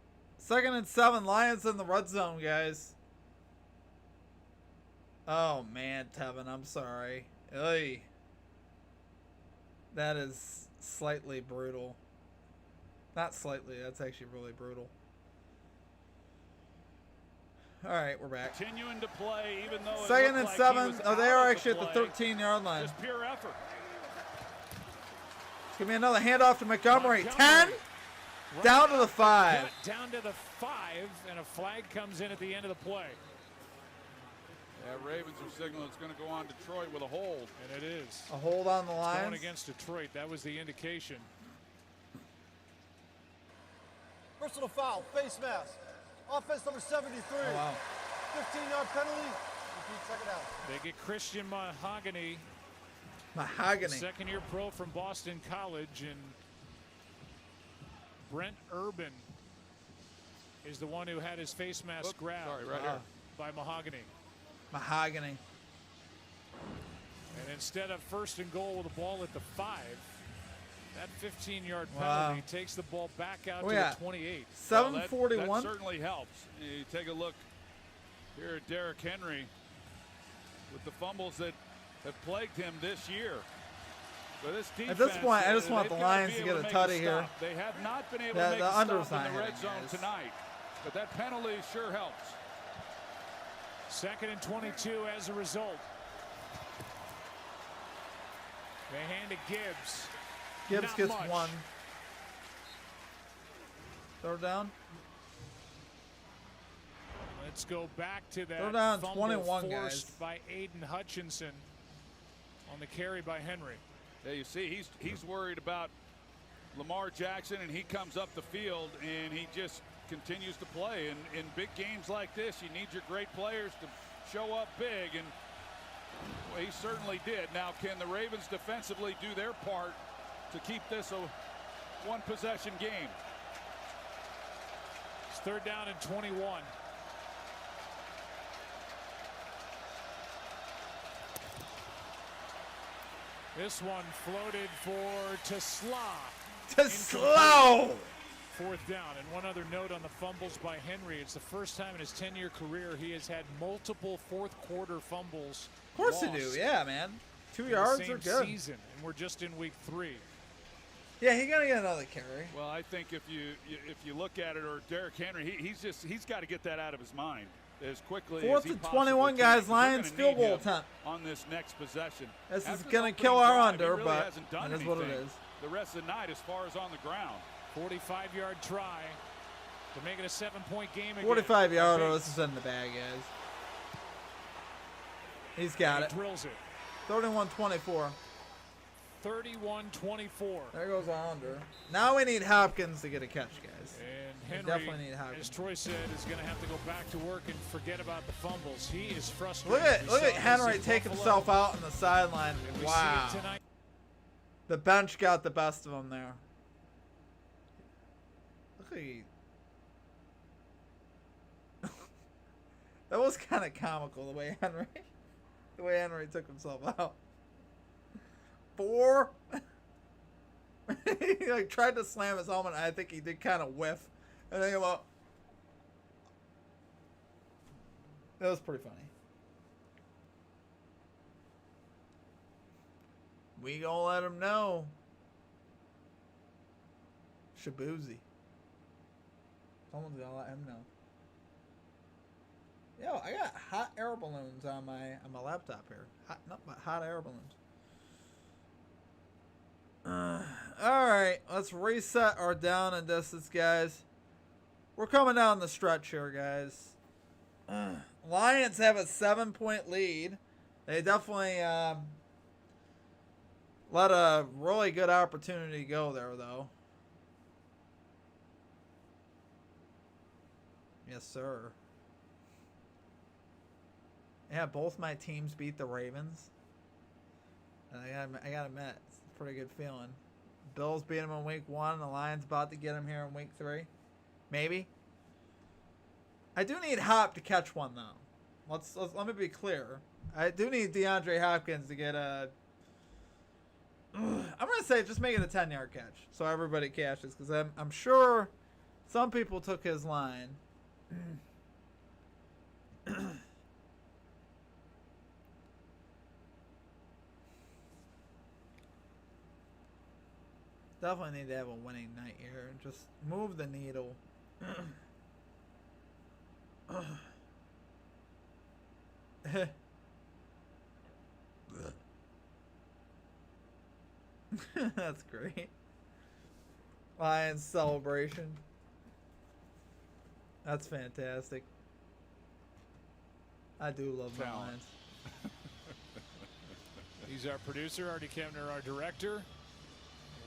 2nd and 7. Lions in the red zone, guys. Oh, man, Tevin. I'm sorry. Oy. That is slightly brutal. Not slightly. That's actually really brutal. All right, we're back. Continuing to play, even though it 2nd looked and like 7. he was Oh, they out are of actually at the play. 13-yard line. Just pure effort. Give me another handoff to Montgomery. 10. Montgomery. Down to the 5. Got down to the 5, and a flag comes in at the end of the play. Yeah, Ravens are signaling it's going to go on Detroit with a hold. And it is. A hold on the Going Lions. against Detroit. That was the indication. Personal foul, face mask. Offense number 73. Oh, wow. 15-yard penalty. Repeat second down. They get Christian Mahogany, Mahogany. second-year pro from Boston College, and Brent Urban is the one who had his face mask grabbed by Mahogany. Mahogany. And instead of 1st and goal with the ball at the 5, that 15-yard Wow. penalty takes the ball back out Oh, to yeah. the 28. 7:41. That certainly helps. You take a look here at Derrick Henry with the fumbles that have plagued him this year. But this defense, At this point, I just want they've the gotta Lions be to able get a make tutty stop. here. They have not been able Yeah, to make the a under's stop not in the red hitting, zone guys. tonight. But that penalty sure helps. 2nd and 22 as a result. They hand to Gibbs. Gibbs Not gets much. 1. 3rd down. Let's go back to that They're down fumble 21, forced guys. by Aiden Hutchinson on the carry by Henry. Yeah, you see, he's worried about Lamar Jackson, and he comes up the field, and he just continues to play. And in big games like this, you need your great players to show up big, and well, he certainly did. Now, can the Ravens defensively do their part to keep this a one-possession game? It's 3rd down and 21. This one floated for Tesla. To slow. 4th down. And one other note on the fumbles by Henry. It's the first time in his 10-year career he has had multiple fourth-quarter fumbles. Of course lost they do. Yeah, man. 2 in the yards same are good. season, and we're just in week 3. Yeah, he's gonna get another carry. Well, I think if you look at it, or Derrick Henry, he's got to get that out of his mind. as quickly Fourth as he and possibly 21, can, guys. 'cause they're Lions gonna field need goal him attempt. on this next possession. This is After going his to kill opening our drive, under, he really but hasn't done that is what it anything is. the rest of the night as far as on the ground. 45-yard try to make it a 7-point game again. 45-yarder. This is in the bag, guys. He's got it. Drills it. 31-24. 31-24. There goes our under. Now we need Hopkins to get a catch, guys. And We Henry, definitely need Hopkins. as Troy said, is going to have to go back to work and forget about the fumbles. He is frustrated. Look We at saw Henry this in take Buffalo, himself out on the sideline. and we Wow. see it tonight. The bench got the best of him there. Look at you. That was kind of comical the way Henry took himself out. 4. He like tried to slam his helmet. I think he did kind of whiff. And then about. That was pretty funny. We gonna let him know. Shabuzi. Someone's gonna let him know. Yo, I got hot air balloons on my laptop here. Hot air balloons. Alright, let's reset our down and distance, guys. We're coming down the stretch here, guys. Lions have a 7-point lead. They definitely let a really good opportunity go there, though. Yes, sir. Yeah, both my teams beat the Ravens. And I gotta admit, it's a pretty good feeling. Bills beat them in week 1. The Lions about to get them here in week 3. Maybe. I do need Hop to catch one, though. Let me be clear. I do need DeAndre Hopkins to get a... I'm going to say just make it a 10-yard catch so everybody catches, because I'm sure some people took his line. Definitely need to have a winning night here. Just move the needle. That's great. Lions celebration. That's fantastic. I do love the Lions. He's our producer, Artie Kemner, our director,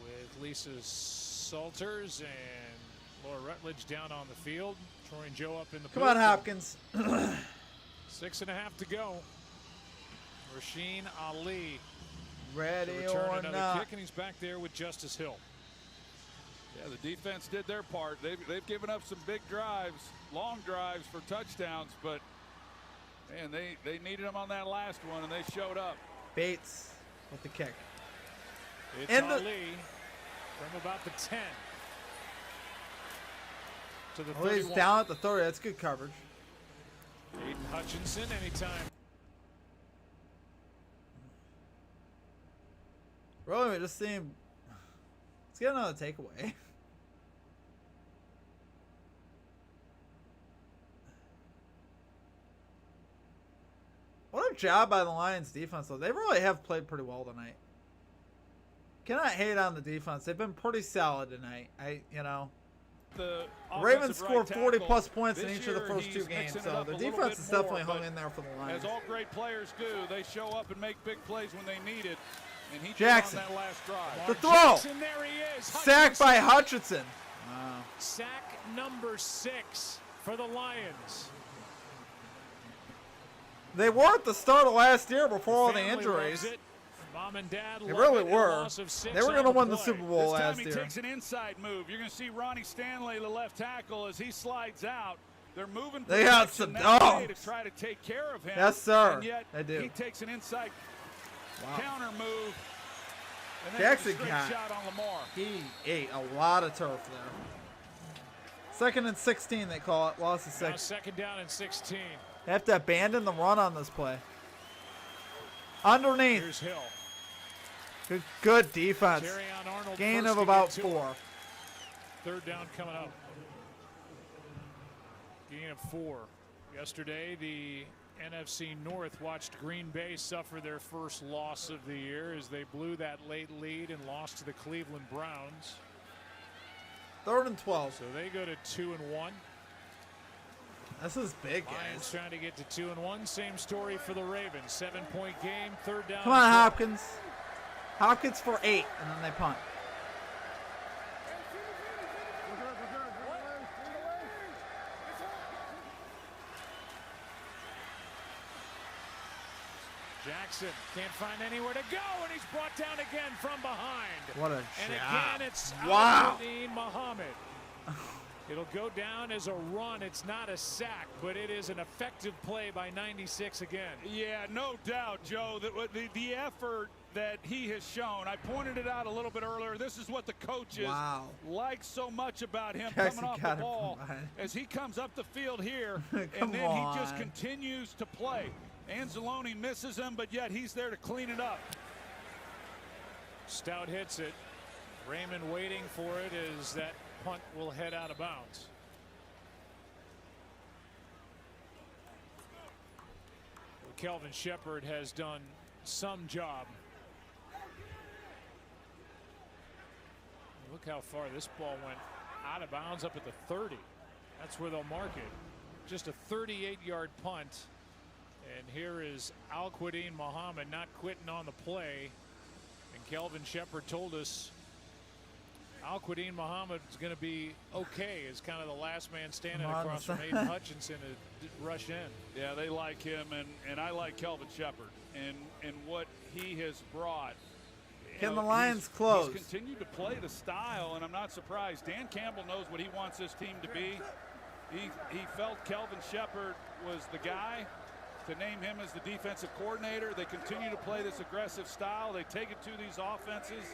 with Lisa Salters and Laura Rutledge down on the field. Troy and Joe up in the Come on, Hopkins. 6.5 to go. Rasheen Ali ready to return or another not. kick, and he's back there with Justice Hill. Yeah, the defense did their part. They've given up some big drives, long drives for touchdowns, but man, they needed them on that last one, and they showed up. Bates with the kick. It's And Ali from about the 10 to the 31. He's down at the 30. That's good coverage. Aiden Hutchinson anytime. Really, we just see him. Let's get another takeaway. What a job by the Lions defense, though. They really have played pretty well tonight. Cannot hate on the defense. They've been pretty solid tonight. The Ravens scored 40-plus points in each of the first 2 games, so the defense has definitely hung in there for the Lions. As all great players do, they show up and make big plays when they need it. And he Jackson. did on that last drive. The throw. Jackson, there he is. Sacked by Hutchinson. Wow. Sack number 6 for the Lions. They were at the start of last year before all the Family injuries. loves it. Mom and Dad They love really it. were. Loss of 6 They were on going to the win the play. Super Bowl This time last he year. takes an inside move. You're going to see Ronnie Stanley, the left tackle, as he slides out. They're moving. They got some dogs to try to take care of him. Yes, sir. And yet They do. he takes an inside counter move. And then Jackson a straight got. shot on Lamar. He ate a lot of turf there. 2nd and 16, they call it. Loss of Now 6. 2nd down and 16. They have to abandon the run on this play. Underneath. Here's Hill. Good defense. Terrion Arnold Gain first of to about get to 4. it. 3rd down coming up. Gain of 4. Yesterday, the NFC North watched Green Bay suffer their first loss of the year as they blew that late lead and lost to the Cleveland Browns. 3rd and 12. So they go to 2-1. This is big, Lions guys. trying to get to 2-1. Same story for the Ravens. 7-point game, 3rd down. Come on, Hopkins. Hopkins for 8, and then they punt. Jackson can't find anywhere to go, and he's brought down again from behind. What a And job. again, it's Wow. Al-Quadin Muhammad. It'll go down as a run. It's not a sack, but it is an effective play by 96 again. Yeah, no doubt, Joe. The effort that he has shown, I pointed it out a little bit earlier. This is what the coaches like so much about him Jackson coming off got the it ball from behind. as he comes up the field here, Come and then he just on. continues to play. Anzalone misses him, but yet he's there to clean it up. Stout hits it. Raymond waiting for it as that punt will head out of bounds. Well, Kelvin Shepard has done some job. Look how far this ball went out of bounds, up at the 30. That's where they'll mark it. Just a 38-yard punt. And here is Al-Quadin Muhammad not quitting on the play. And Kelvin Shepard told us Al-Quadin Muhammad is going to be okay as kind of the last man standing across from Aiden Hutchinson to rush in. Yeah, they like him, and I like Kelvin Shepard and what he has brought. Can the Lions close? He's continued to play the style, and I'm not surprised. Dan Campbell knows what he wants this team to be. He felt Kelvin Shepard was the guy to name him as the defensive coordinator. They continue to play this aggressive style. They take it to these offenses,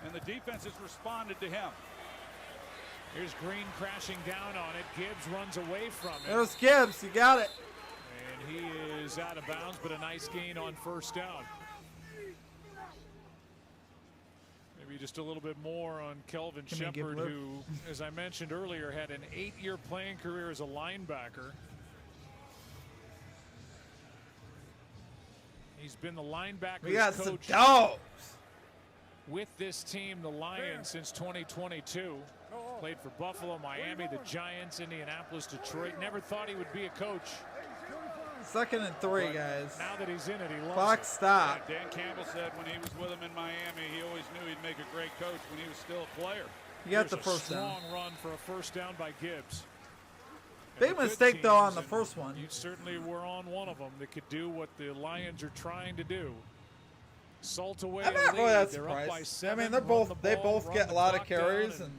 and the defense has responded to him. Here's Green crashing down on it. Gibbs runs away from it. There's Gibbs. You got it. And he is out of bounds, but a nice gain on 1st down. Maybe just a little bit more on Kelvin Shepard, who, as I mentioned earlier, had an 8-year playing career as a linebacker. He's been the linebackers coach with this team, the Lions, since 2022. Played for Buffalo, Miami, the Giants, Indianapolis, Detroit. Never thought he would be a coach. 2nd and 3, But guys. now that he's in it, he loves Clock it. stop. Dan Campbell said when he was with him in Miami, he always knew he'd make a great coach when he was still a player. You got Here's the a first down. strong run for a 1st down by Gibbs. Big And the good mistake, though, on teams, the and first one. You certainly were on one of them that could do what the Lions are trying to do. Salt away. I'm not really that They're up by surprised. 7. I mean, they run both get the a lot of clock down, carries, and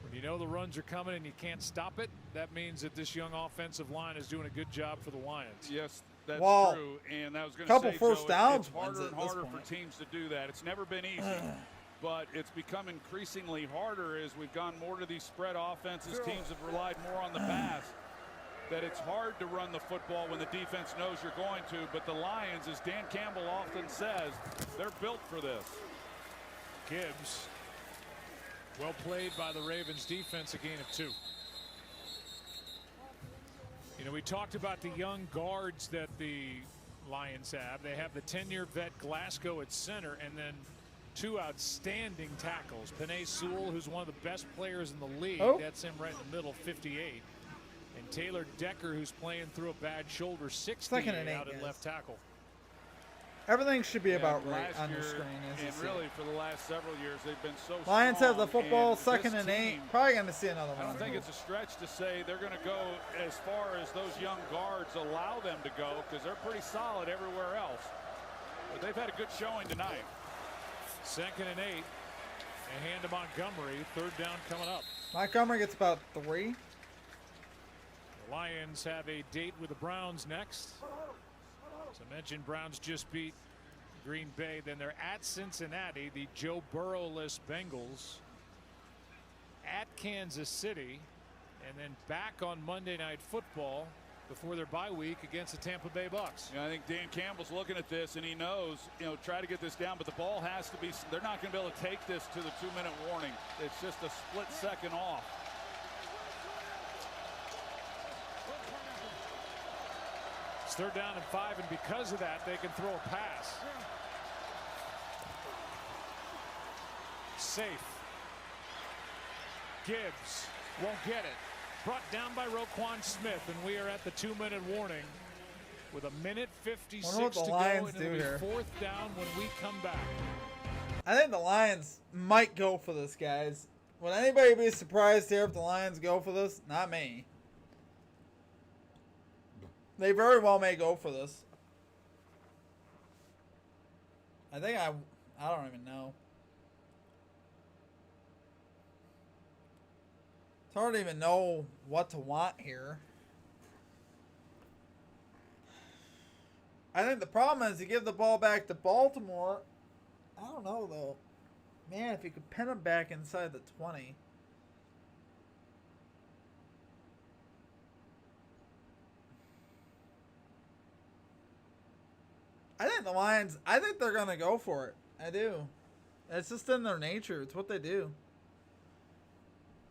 when you know the runs are coming and you can't stop it, that means that this young offensive line is doing a good job for the Lions. Yes, that's Well, true. And I was going to couple say, first Joe, downs it's harder wins and at this harder point. for teams to do that. It's never been easy, but it's become increasingly harder as we've gone more to these spread offenses. Teams have relied more on the pass. That it's hard to run the football when the defense knows you're going to, but the Lions, as Dan Campbell often says, they're built for this. Gibbs, well played by the Ravens defense, a gain of 2. You know, we talked about the young guards that the Lions have. They have the 10-year vet Glasgow at center, and then 2 outstanding tackles. Penei Sewell, who's one of the best players in the league. That's him right in the middle, 58. And Taylor Decker, who's playing through a bad shoulder, 68 2nd and 8, out at guys. left tackle. Everything should be about right Last on year, your screen. As you and see. really for the last several years, they've been so Lions have the strong, football, and 2nd this and 8. team, Probably going to see another I one. don't think it's a stretch to say they're going to go as far as those young guards allow them to go, because they're pretty solid everywhere else. But they've had a good showing tonight. 2nd and 8. A hand to Montgomery. 3rd down coming up. Montgomery gets about 3. The Lions have a date with the Browns next. As I mentioned, Browns just beat Green Bay. Then they're at Cincinnati, the Joe Burrow-less Bengals, at Kansas City, and then back on Monday Night Football before their bye week against the Tampa Bay Bucks. Yeah, I think Dan Campbell's looking at this, and he knows, try to get this down, but the ball has to be, they're not going to be able to take this to the 2-minute warning. It's just a split second off. It's 3rd down and 5, and because of that, they can throw a pass. Safe. Gibbs won't get it. Brought down by Roquan Smith, and we are at the 2-minute warning with 1:56 to go, and it'll be 4th down when we come back. I think the Lions might go for this, guys. Would anybody be surprised here if the Lions go for this? Not me. They very well may go for this. I think I don't even know. It's hard to even know what to want here. I think the problem is you give the ball back to Baltimore. I don't know, though. Man, if you could pin him back inside the 20. I think the Lions, I think they're going to go for it. I do. It's just in their nature. It's what they do.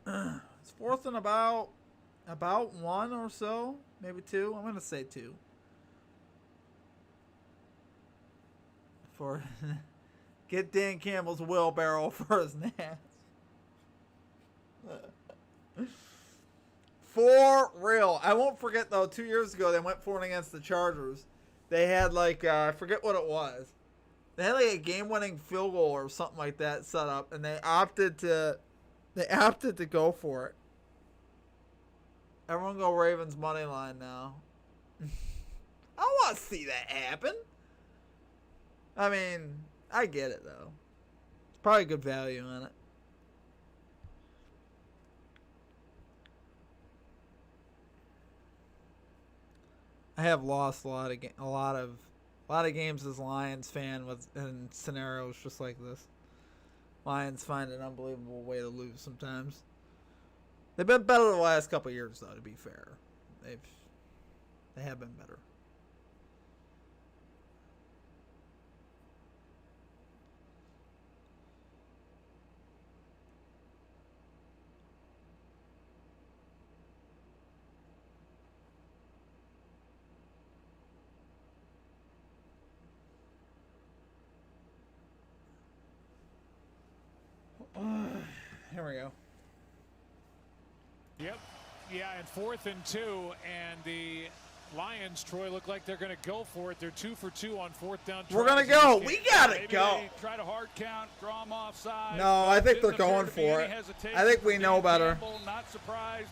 It's 4th and about 1 or so. Maybe 2. I'm going to say 2. For get Dan Campbell's wheelbarrow for his Nats. For real. I won't forget, though, 2 years ago they went for it against the Chargers. They had like, I forget what it was. They had like a game-winning field goal or something like that set up, and they opted to go for it. Everyone go Ravens money line now. I want to see that happen. I mean, I get it, though. It's probably good value in it. I have lost a lot of games as a Lions fan in scenarios just like this. Lions find an unbelievable way to lose sometimes. They've been better the last couple of years, though, to be fair. They have been better. Here we go. Yep. Yeah, and 4th and 2, and the Lions, Troy, look like they're going to go for it. They're 2 for 2 on 4th down. We're going to go. We got to go. Try to hard count, draw them offside. No, I think they're going for it. I think we know better. Not surprised.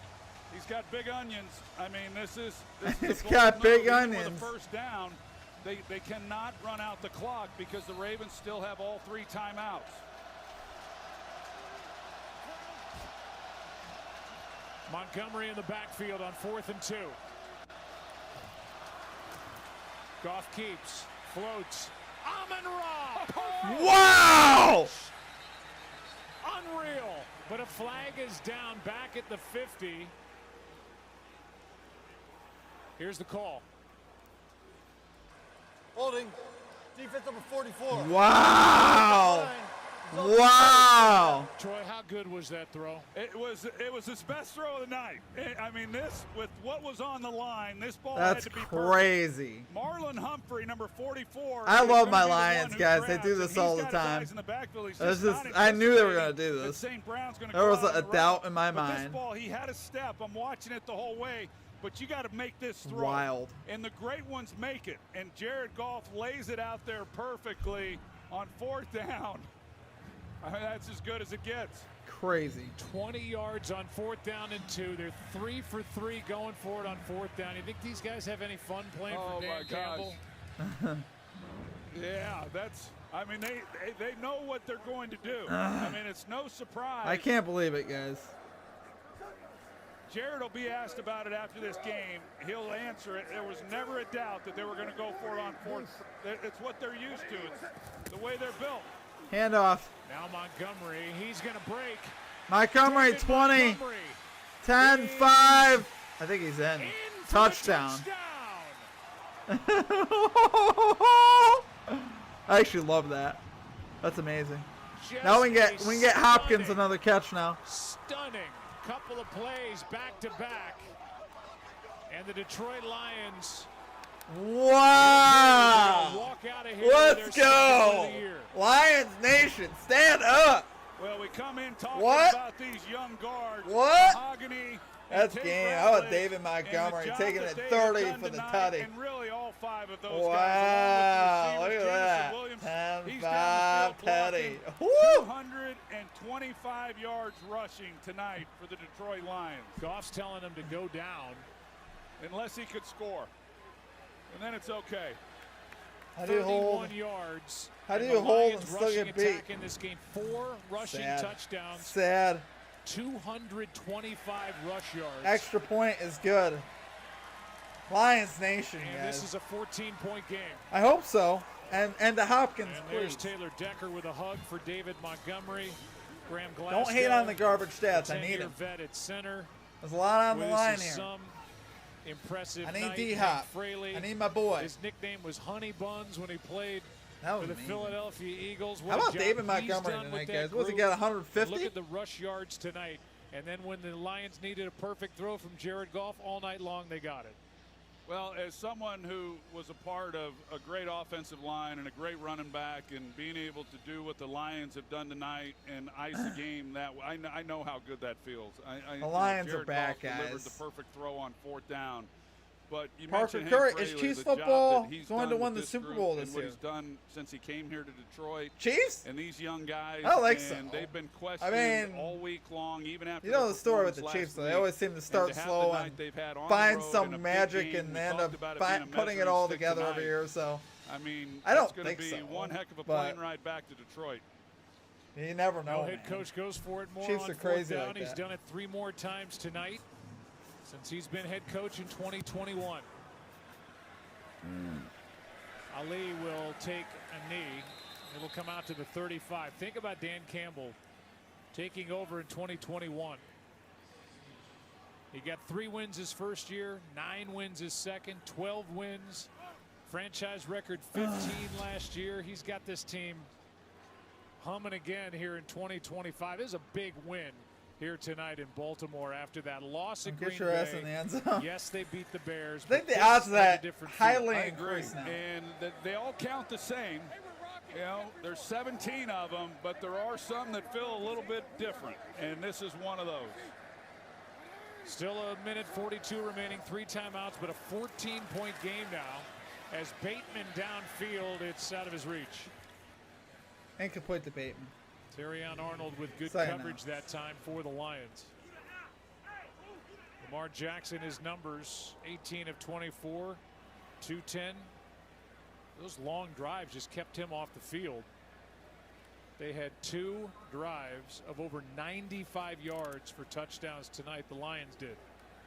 He's got big onions. I mean, this is He's got big onions. For the 1st down, they cannot run out the clock because the Ravens still have all 3 timeouts. Montgomery in the backfield on 4th and 2. Goff keeps, floats. Amon-Ra! Wow! Unreal. But a flag is down back at the 50. Here's the call. Holding. Defense number 44. Wow! Wow! Troy, how good was that throw? It was his best throw of the night. I mean, this, with what was on the line, this ball That's had to be crazy. Perfect. Marlon Humphrey, number 44. I love my Lions, guys. They do this all the time. I knew they were going to do this. St. Brown's going to there was a doubt in my mind. This ball, he had a step. I'm watching it the whole way. But you got to make this throw. Wild. And the great ones make it. And Jared Goff lays it out there perfectly on 4th down. I mean, that's as good as it gets. Crazy. 20 yards on 4th down and 2. They're 3 for 3 going for it on 4th down. You think these guys have any fun playing for Dan Campbell? Yeah, I mean, they know what they're going to do. I mean, it's no surprise. I can't believe it, guys. Jared will be asked about it after this game. He'll answer it. There was never a doubt that they were going to go for it on 4th. It's what they're used to. It's the way they're built. Handoff. Now Montgomery, he's going to break. Montgomery, 20, 10, 5. I think he's in. Touchdown. I actually love that. That's amazing. Now we can get Hopkins another catch now. Stunning couple of plays back to back. And the Detroit Lions Wow! Walk out of here Let's with their second win of go! the year. Lions Nation, stand up! Well, we come in talking What? about these young guards. What? Mahogany, That's and game. Tate How about Bradley, David and the Montgomery job taking that it they have 30 done for the tonight, tutty? And really all 5 of those Wow! guys, along Look with the at that. receivers, 10, Jameson Williams, he's 5 down the field tutty. blocking. Woo! 225 yards rushing tonight for the Detroit Lions. Goff's telling him to go down. Unless he could score. And then it's okay. How do you hold? 31 yards. How do and you the hold Lions and still rushing get beat? attack in this game? 4 rushing Sad. touchdowns. Sad. 225 rush yards. Extra point is good. Lions Nation, And guys. this is a 14-point game. I hope so. And to Hopkins, And there's please. Taylor Decker with a hug for David Montgomery. Graham Glasgow. Don't hate on the garbage stats. I 10-year need him. vet at center. There's a lot on the With line us is here. Some impressive I need night. D-Hop. Hank Fraley. I need my boy. His nickname was Honey Buns when he played That was for the mean. Philadelphia Eagles. What How a about job David he's Montgomery done with tonight, that guys? What's he group. got, 150? Look at the rush yards tonight. And then when the Lions needed a perfect throw from Jared Goff all night long, they got it. Well, as someone who was a part of a great offensive line and a great running back and being able to do what the Lions have done tonight and ice a game, that I know how good that feels. The Lions Jared are back, Goff delivered guys. the perfect throw on 4th down. But you Parker mentioned Curry, Hank is Fraley, Chiefs the job football that he's going to done win with the Super group Bowl and this what year? he's done since he came here to Detroit. Chiefs? And these young guys, I think and so. they've been questioned all week long, even after You know the story with the performance Chiefs, though. last They always week. seem to And start have slow the and night they've had on the find road in some a big magic game. and We they end talked up about it being a putting it measuring all stick together tonight. every year. So I mean, I don't it's going to think be so, one heck of a but plane ride back to Detroit. you never know. No head man. coach goes for it more Chiefs on are crazy 4th down. like He's that. done it 3 more times tonight since he's been head coach in 2021. Ali will take a knee. It will come out to the 35. Think about Dan Campbell taking over in 2021. He got 3 wins his first year, 9 wins his second, 12 wins. Franchise record 15 last year. He's got this team humming again here in 2025. This is a big win here tonight in Baltimore after that loss at Green Get your ass Bay. in the end zone. Yes, they beat the Bears. I think but the this odds of is a that different feel. highly I agree. increased now. And they all count the same. You know, there's 17 of them, but there are some that feel a little bit different, and this is one of those. Still a minute 42 remaining, 3 timeouts, but a 14-point game now. As Bateman downfield, it's out of his reach. Incomplete to Bateman. Terrion Arnold with good Second coverage that time for the Lions. Lamar Jackson, his numbers, 18 of 24, 210. Those long drives just kept him off the field. They had 2 drives of over 95 yards for touchdowns tonight. The Lions did.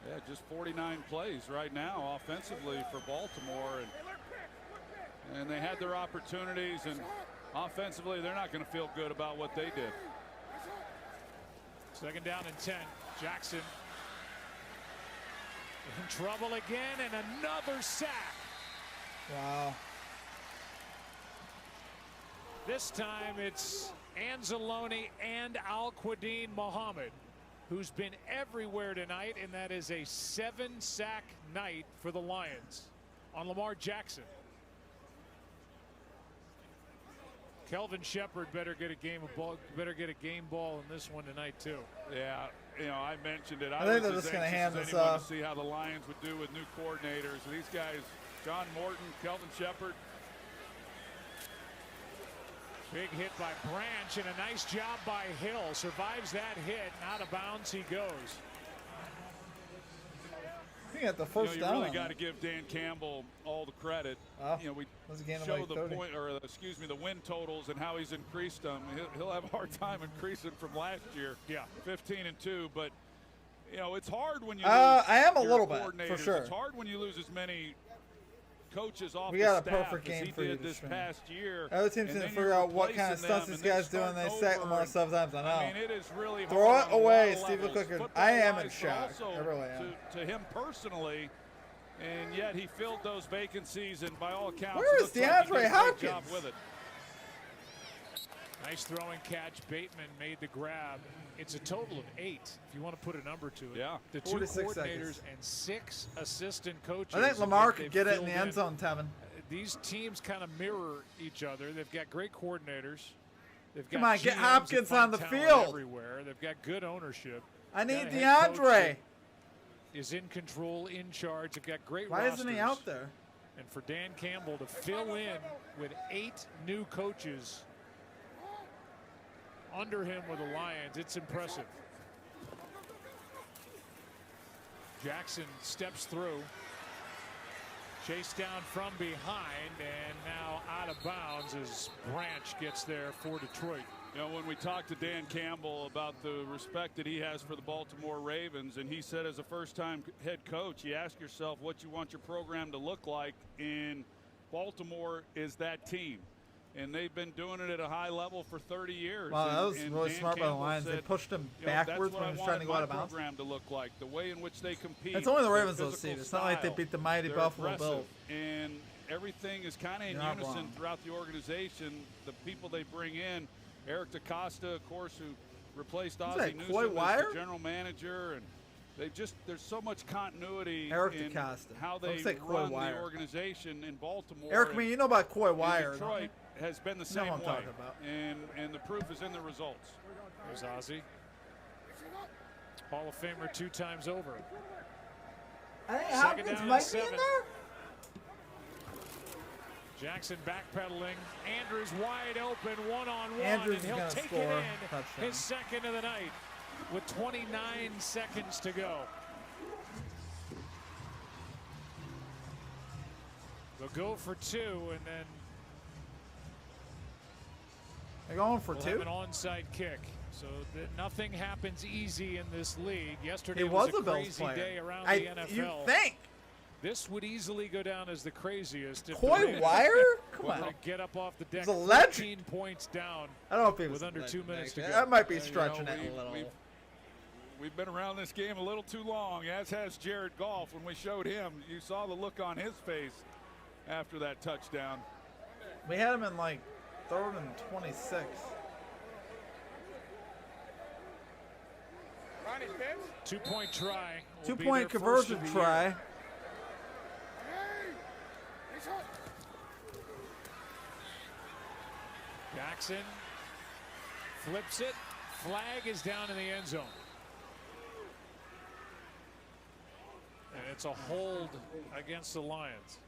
Yeah, just 49 plays right now offensively for Baltimore, and they had their opportunities, and offensively they're not going to feel good about what they did. 2nd down and 10. Jackson in trouble again, and another sack. Wow. This time it's Anzalone and Al-Quadin Muhammad, who's been everywhere tonight, and that is a 7-sack night for the Lions on Lamar Jackson. Kelvin Shepard better get a game ball in this one tonight too. Yeah, you know, I mentioned it. I think was they're as just gonna anxious hand as this anyone off. to see how the Lions would do with new coordinators. These guys, John Morton, Kelvin Shepard. Big hit by Branch, and a nice job by Hill. Survives that hit, and out of bounds he goes. He got the first You down. really got to give Dan Campbell all the credit. Oh, you know, we was a game of show like the 30. point, or excuse me, the win totals and how he's increased them. He'll have a hard time increasing from last year. Yeah, 15-2, but you know it's hard when you. I am a your little bit, for coordinators. sure. It's hard when you lose as many coaches off We the got a staff perfect as game he for you did to this stream. past year. Other teams and need to then figure you're out what kind of replacing stunts them, these and they're guys do, and they starting sack over, Lamar and- sometimes. I know. I mean, it is really Throw hard it on a away, lot of Steve levels, Cook. football I am in wise, shock. but also I really am. To him personally, and yet he filled those vacancies, and by all accounts, Where it is looks like he DeAndre did a great Hopkins? job with it. Nice throwing catch. Bateman made the grab. It's a total of 8, if you want to put a number to it. Yeah. The 2 coordinators seconds. and 6 assistant coaches. I think Lamar they've could get it in filled the end zone, Tevin. These teams kind of mirror each other. They've got great coordinators. They've got Come on, get GMs Hopkins that find on the talent field. everywhere. They've got good ownership. I need Got a head coach DeAndre. that is in control, in charge. They've got great Why rosters. isn't he out there? And for Dan Campbell to fill in with 8 new coaches under him with the Lions, it's impressive. Jackson steps through. Chased down from behind, and now out of bounds as Branch gets there for Detroit. You know, when we talked to Dan Campbell about the respect that he has for the Baltimore Ravens, and he said as a first-time head coach, you ask yourself what you want your program to look like, and Baltimore is that team. And they've been doing it at a high level for 30 years. Wow, that was and really Dan smart by the Campbell Lions. They said, pushed him you know, backwards that's when he was what I trying to go out of wanted my bounds. program to look like, the way in which they compete. It's only the their Ravens they'll see. physical It's not like they style, beat the mighty they're Buffalo aggressive, Bills. And everything is kind of in You're not unison wrong. throughout the organization. The people they bring in, Eric DaCosta, of course, who replaced Who's Ozzie that, Newsome Coy as Wire? the general manager, and they just there's so much continuity Eric in DaCosta. how they Looks like Coy run Wire. the organization in Baltimore. Eric, I and- mean, you know about Coy and Wire. Detroit has been the You know same what I'm way, talking about. and the proof is in the results. There's Ozzie. Hall of Famer 2 times over. I think Second Hopkins down and might be 7. in there. Jackson backpedaling. Andrews wide open, one-on-one, Andrews and is he'll gonna take score. it in. Touchdown. His second of the night with 29 seconds to go. They'll go for 2, and then They're going for we'll 2. have an onside kick. So that nothing happens easy in this league. Yesterday He was a a Bills crazy player. day around the NFL. You think? This would easily go down as the craziest. If Coy the Ravens Wire? Come were on. to get up off the deck, He's a legend. 13 points down. I don't know if he was with under 2 minutes to go. That might be You know, stretching it a little. We've been around this game a little too long, as has Jared Goff. When we showed him, you saw the look on his face after that touchdown. We had him in like 3rd and 26. 2-point try. will be 2-point their first conversion of the try. year. Jackson flips it. Flag is down in the end zone. And it's a hold against the Lions.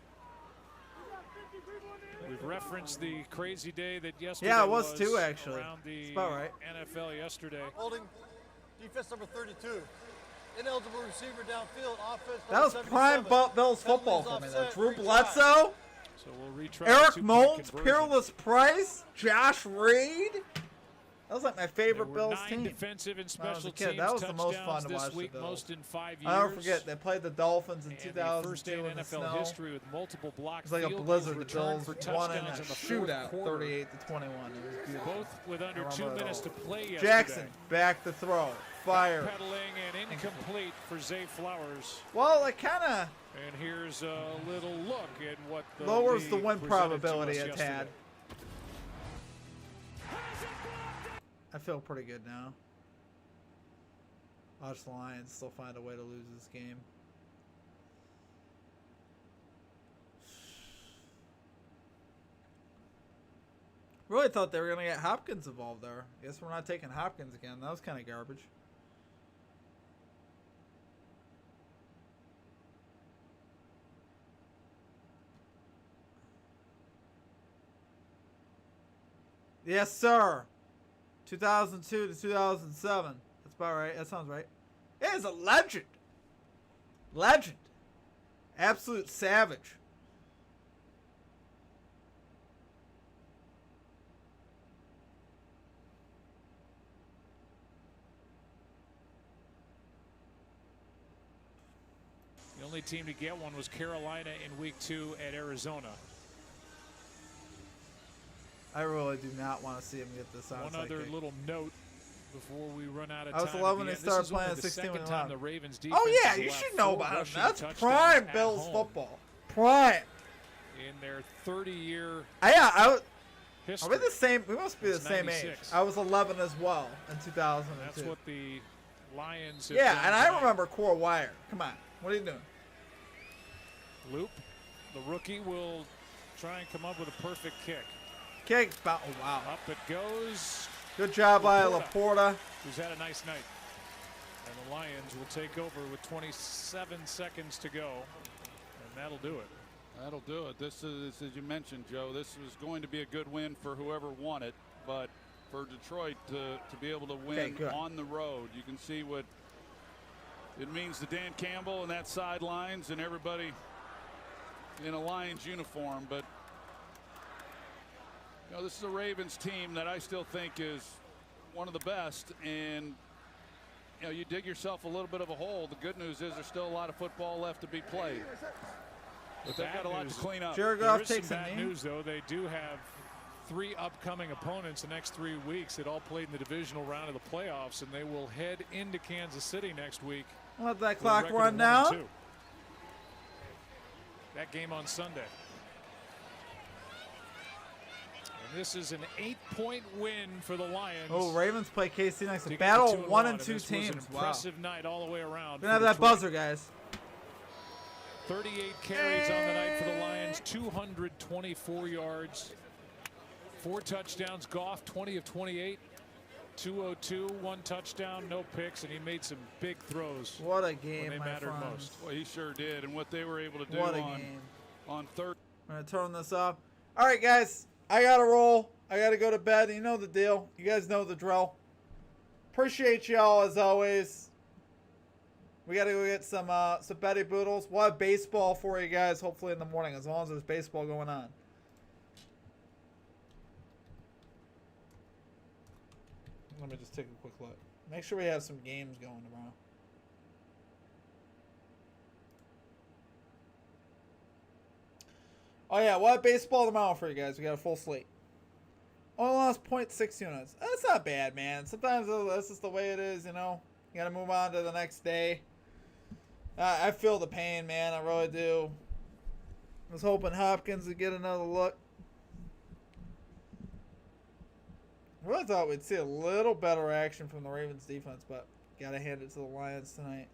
We've referenced the crazy day that yesterday Yeah, it was too, actually. around the It's about right. NFL yesterday. Holding defense number 32. Ineligible receiver downfield. Offense That was number prime 77. Bills football for Penalties me. Though. offset, Drew retry. Bledsoe, So we'll retry Eric the 2-point Moulds, conversion. Peerless Price, Josh Reed. That was like my favorite There were Bills 9 team. defensive and When I was special a kid, teams that was the most touchdowns fun to this watch the week, Bills. most in 5 years. I don't forget, they played the Dolphins in And the 2002 first day in in the NFL snow. history with multiple blocked It was like a field blizzard. goals The returned Bills for won in a touchdowns in the fourth shootout, quarter. 38-21. It was beautiful. Both with under I 2 remember it minutes all. to play yesterday. Jackson, back to throw. Fire. Pedaling and incomplete for Zay Flowers. Well, it kind of And here's a little look at what the lowers the league win presented to probability us it's yesterday. had. I feel pretty good now. Watch the Lions still find a way to lose this game. Really thought they were going to get Hopkins involved there. Guess we're not taking Hopkins again. That was kind of garbage. Yes, sir. 2002 to 2007. That's about right. That sounds right. It is a legend. Legend. Absolute savage. The only team to get one was Carolina in week 2 at Arizona. I really do not want to see him get this onside One other kick. little note before we run out of I time. was at 11 the when they end. started This is only playing the 16 second when time they the Ravens defense Oh yeah, has you allowed should know 4 about him. rushing That's touchdowns prime at Bills home football. Prime. in their 30-year Yeah, history. Are we the same? We must be It's the same age. 96. I was 11 as well in 2002. That's what the Lions have Yeah, done and I tonight. remember Core Wire. Come on. What are you doing? Loop, the rookie, will try and come up with a perfect kick. Kick. Oh, wow. Up it goes. Good job by Laporta. Who's had a nice night. And the Lions will take over with 27 seconds to go. And that'll do it. That'll do it. This is, as you mentioned, Joe, this was going to be a good win for whoever won it. But for Detroit to be able to win on the road, you can see what it means to Dan Campbell and that sidelines and everybody in a Lions uniform. But you know, this is a Ravens team that I still think is one of the best, and you know, you dig yourself a little bit of a hole. The good news is there's still a lot of football left to be played, but they've got a lot to clean up. There is some bad news, though. They do have 3 upcoming opponents the next 3 weeks that all played in the divisional round of the playoffs, and they will head into Kansas City next week. Let that clock run down. That game on Sunday. And this is an 8-point win for the Lions. Oh, Ravens play KC next. A battle 1 and 2 this teams. Was an impressive night all the way around. Gonna have that buzzer, guys. 38 carries on the night for the Lions, 224 yards, 4 touchdowns. Goff 20 of 28, 202, 1 touchdown, no picks, and he made some big throws. What a game, when they my mattered friends. most. Well, he sure did, and what they were able to do What a game. on third. I'm gonna turn this off. All right, guys, I gotta roll. I gotta go to bed. You know the deal. You guys know the drill. Appreciate y'all as always. We gotta go get some Betty Boodles. We'll have baseball for you guys hopefully in the morning, as long as there's baseball going on. Let me just take a quick look. Make sure we have some games going tomorrow. Oh yeah, we'll have baseball tomorrow for you guys. We got a full slate. Only lost 0.6 units. That's not bad, man. Sometimes that's just the way it is, you know. You gotta move on to the next day. I feel the pain, man. I really do. I was hoping Hopkins would get another look. I really thought we'd see a little better action from the Ravens defense, but gotta hand it to the Lions tonight.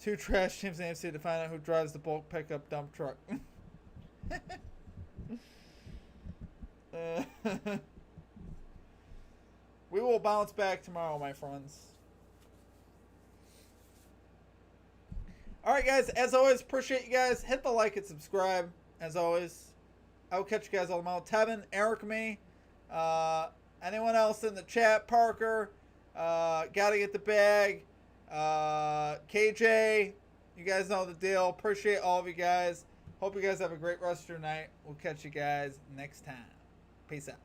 2 trash teams in the AFC to find out who drives the bulk pickup dump truck. We will bounce back tomorrow, my friends. Alright, guys, as always, appreciate you guys. Hit the like and subscribe, as always. I will catch you guys all tomorrow. Tevin, Eric, me, anyone else in the chat, Parker, Gotta Get the Bag, KJ, you guys know the deal. Appreciate all of you guys. Hope you guys have a great rest of your night. We'll catch you guys next time. Peace out.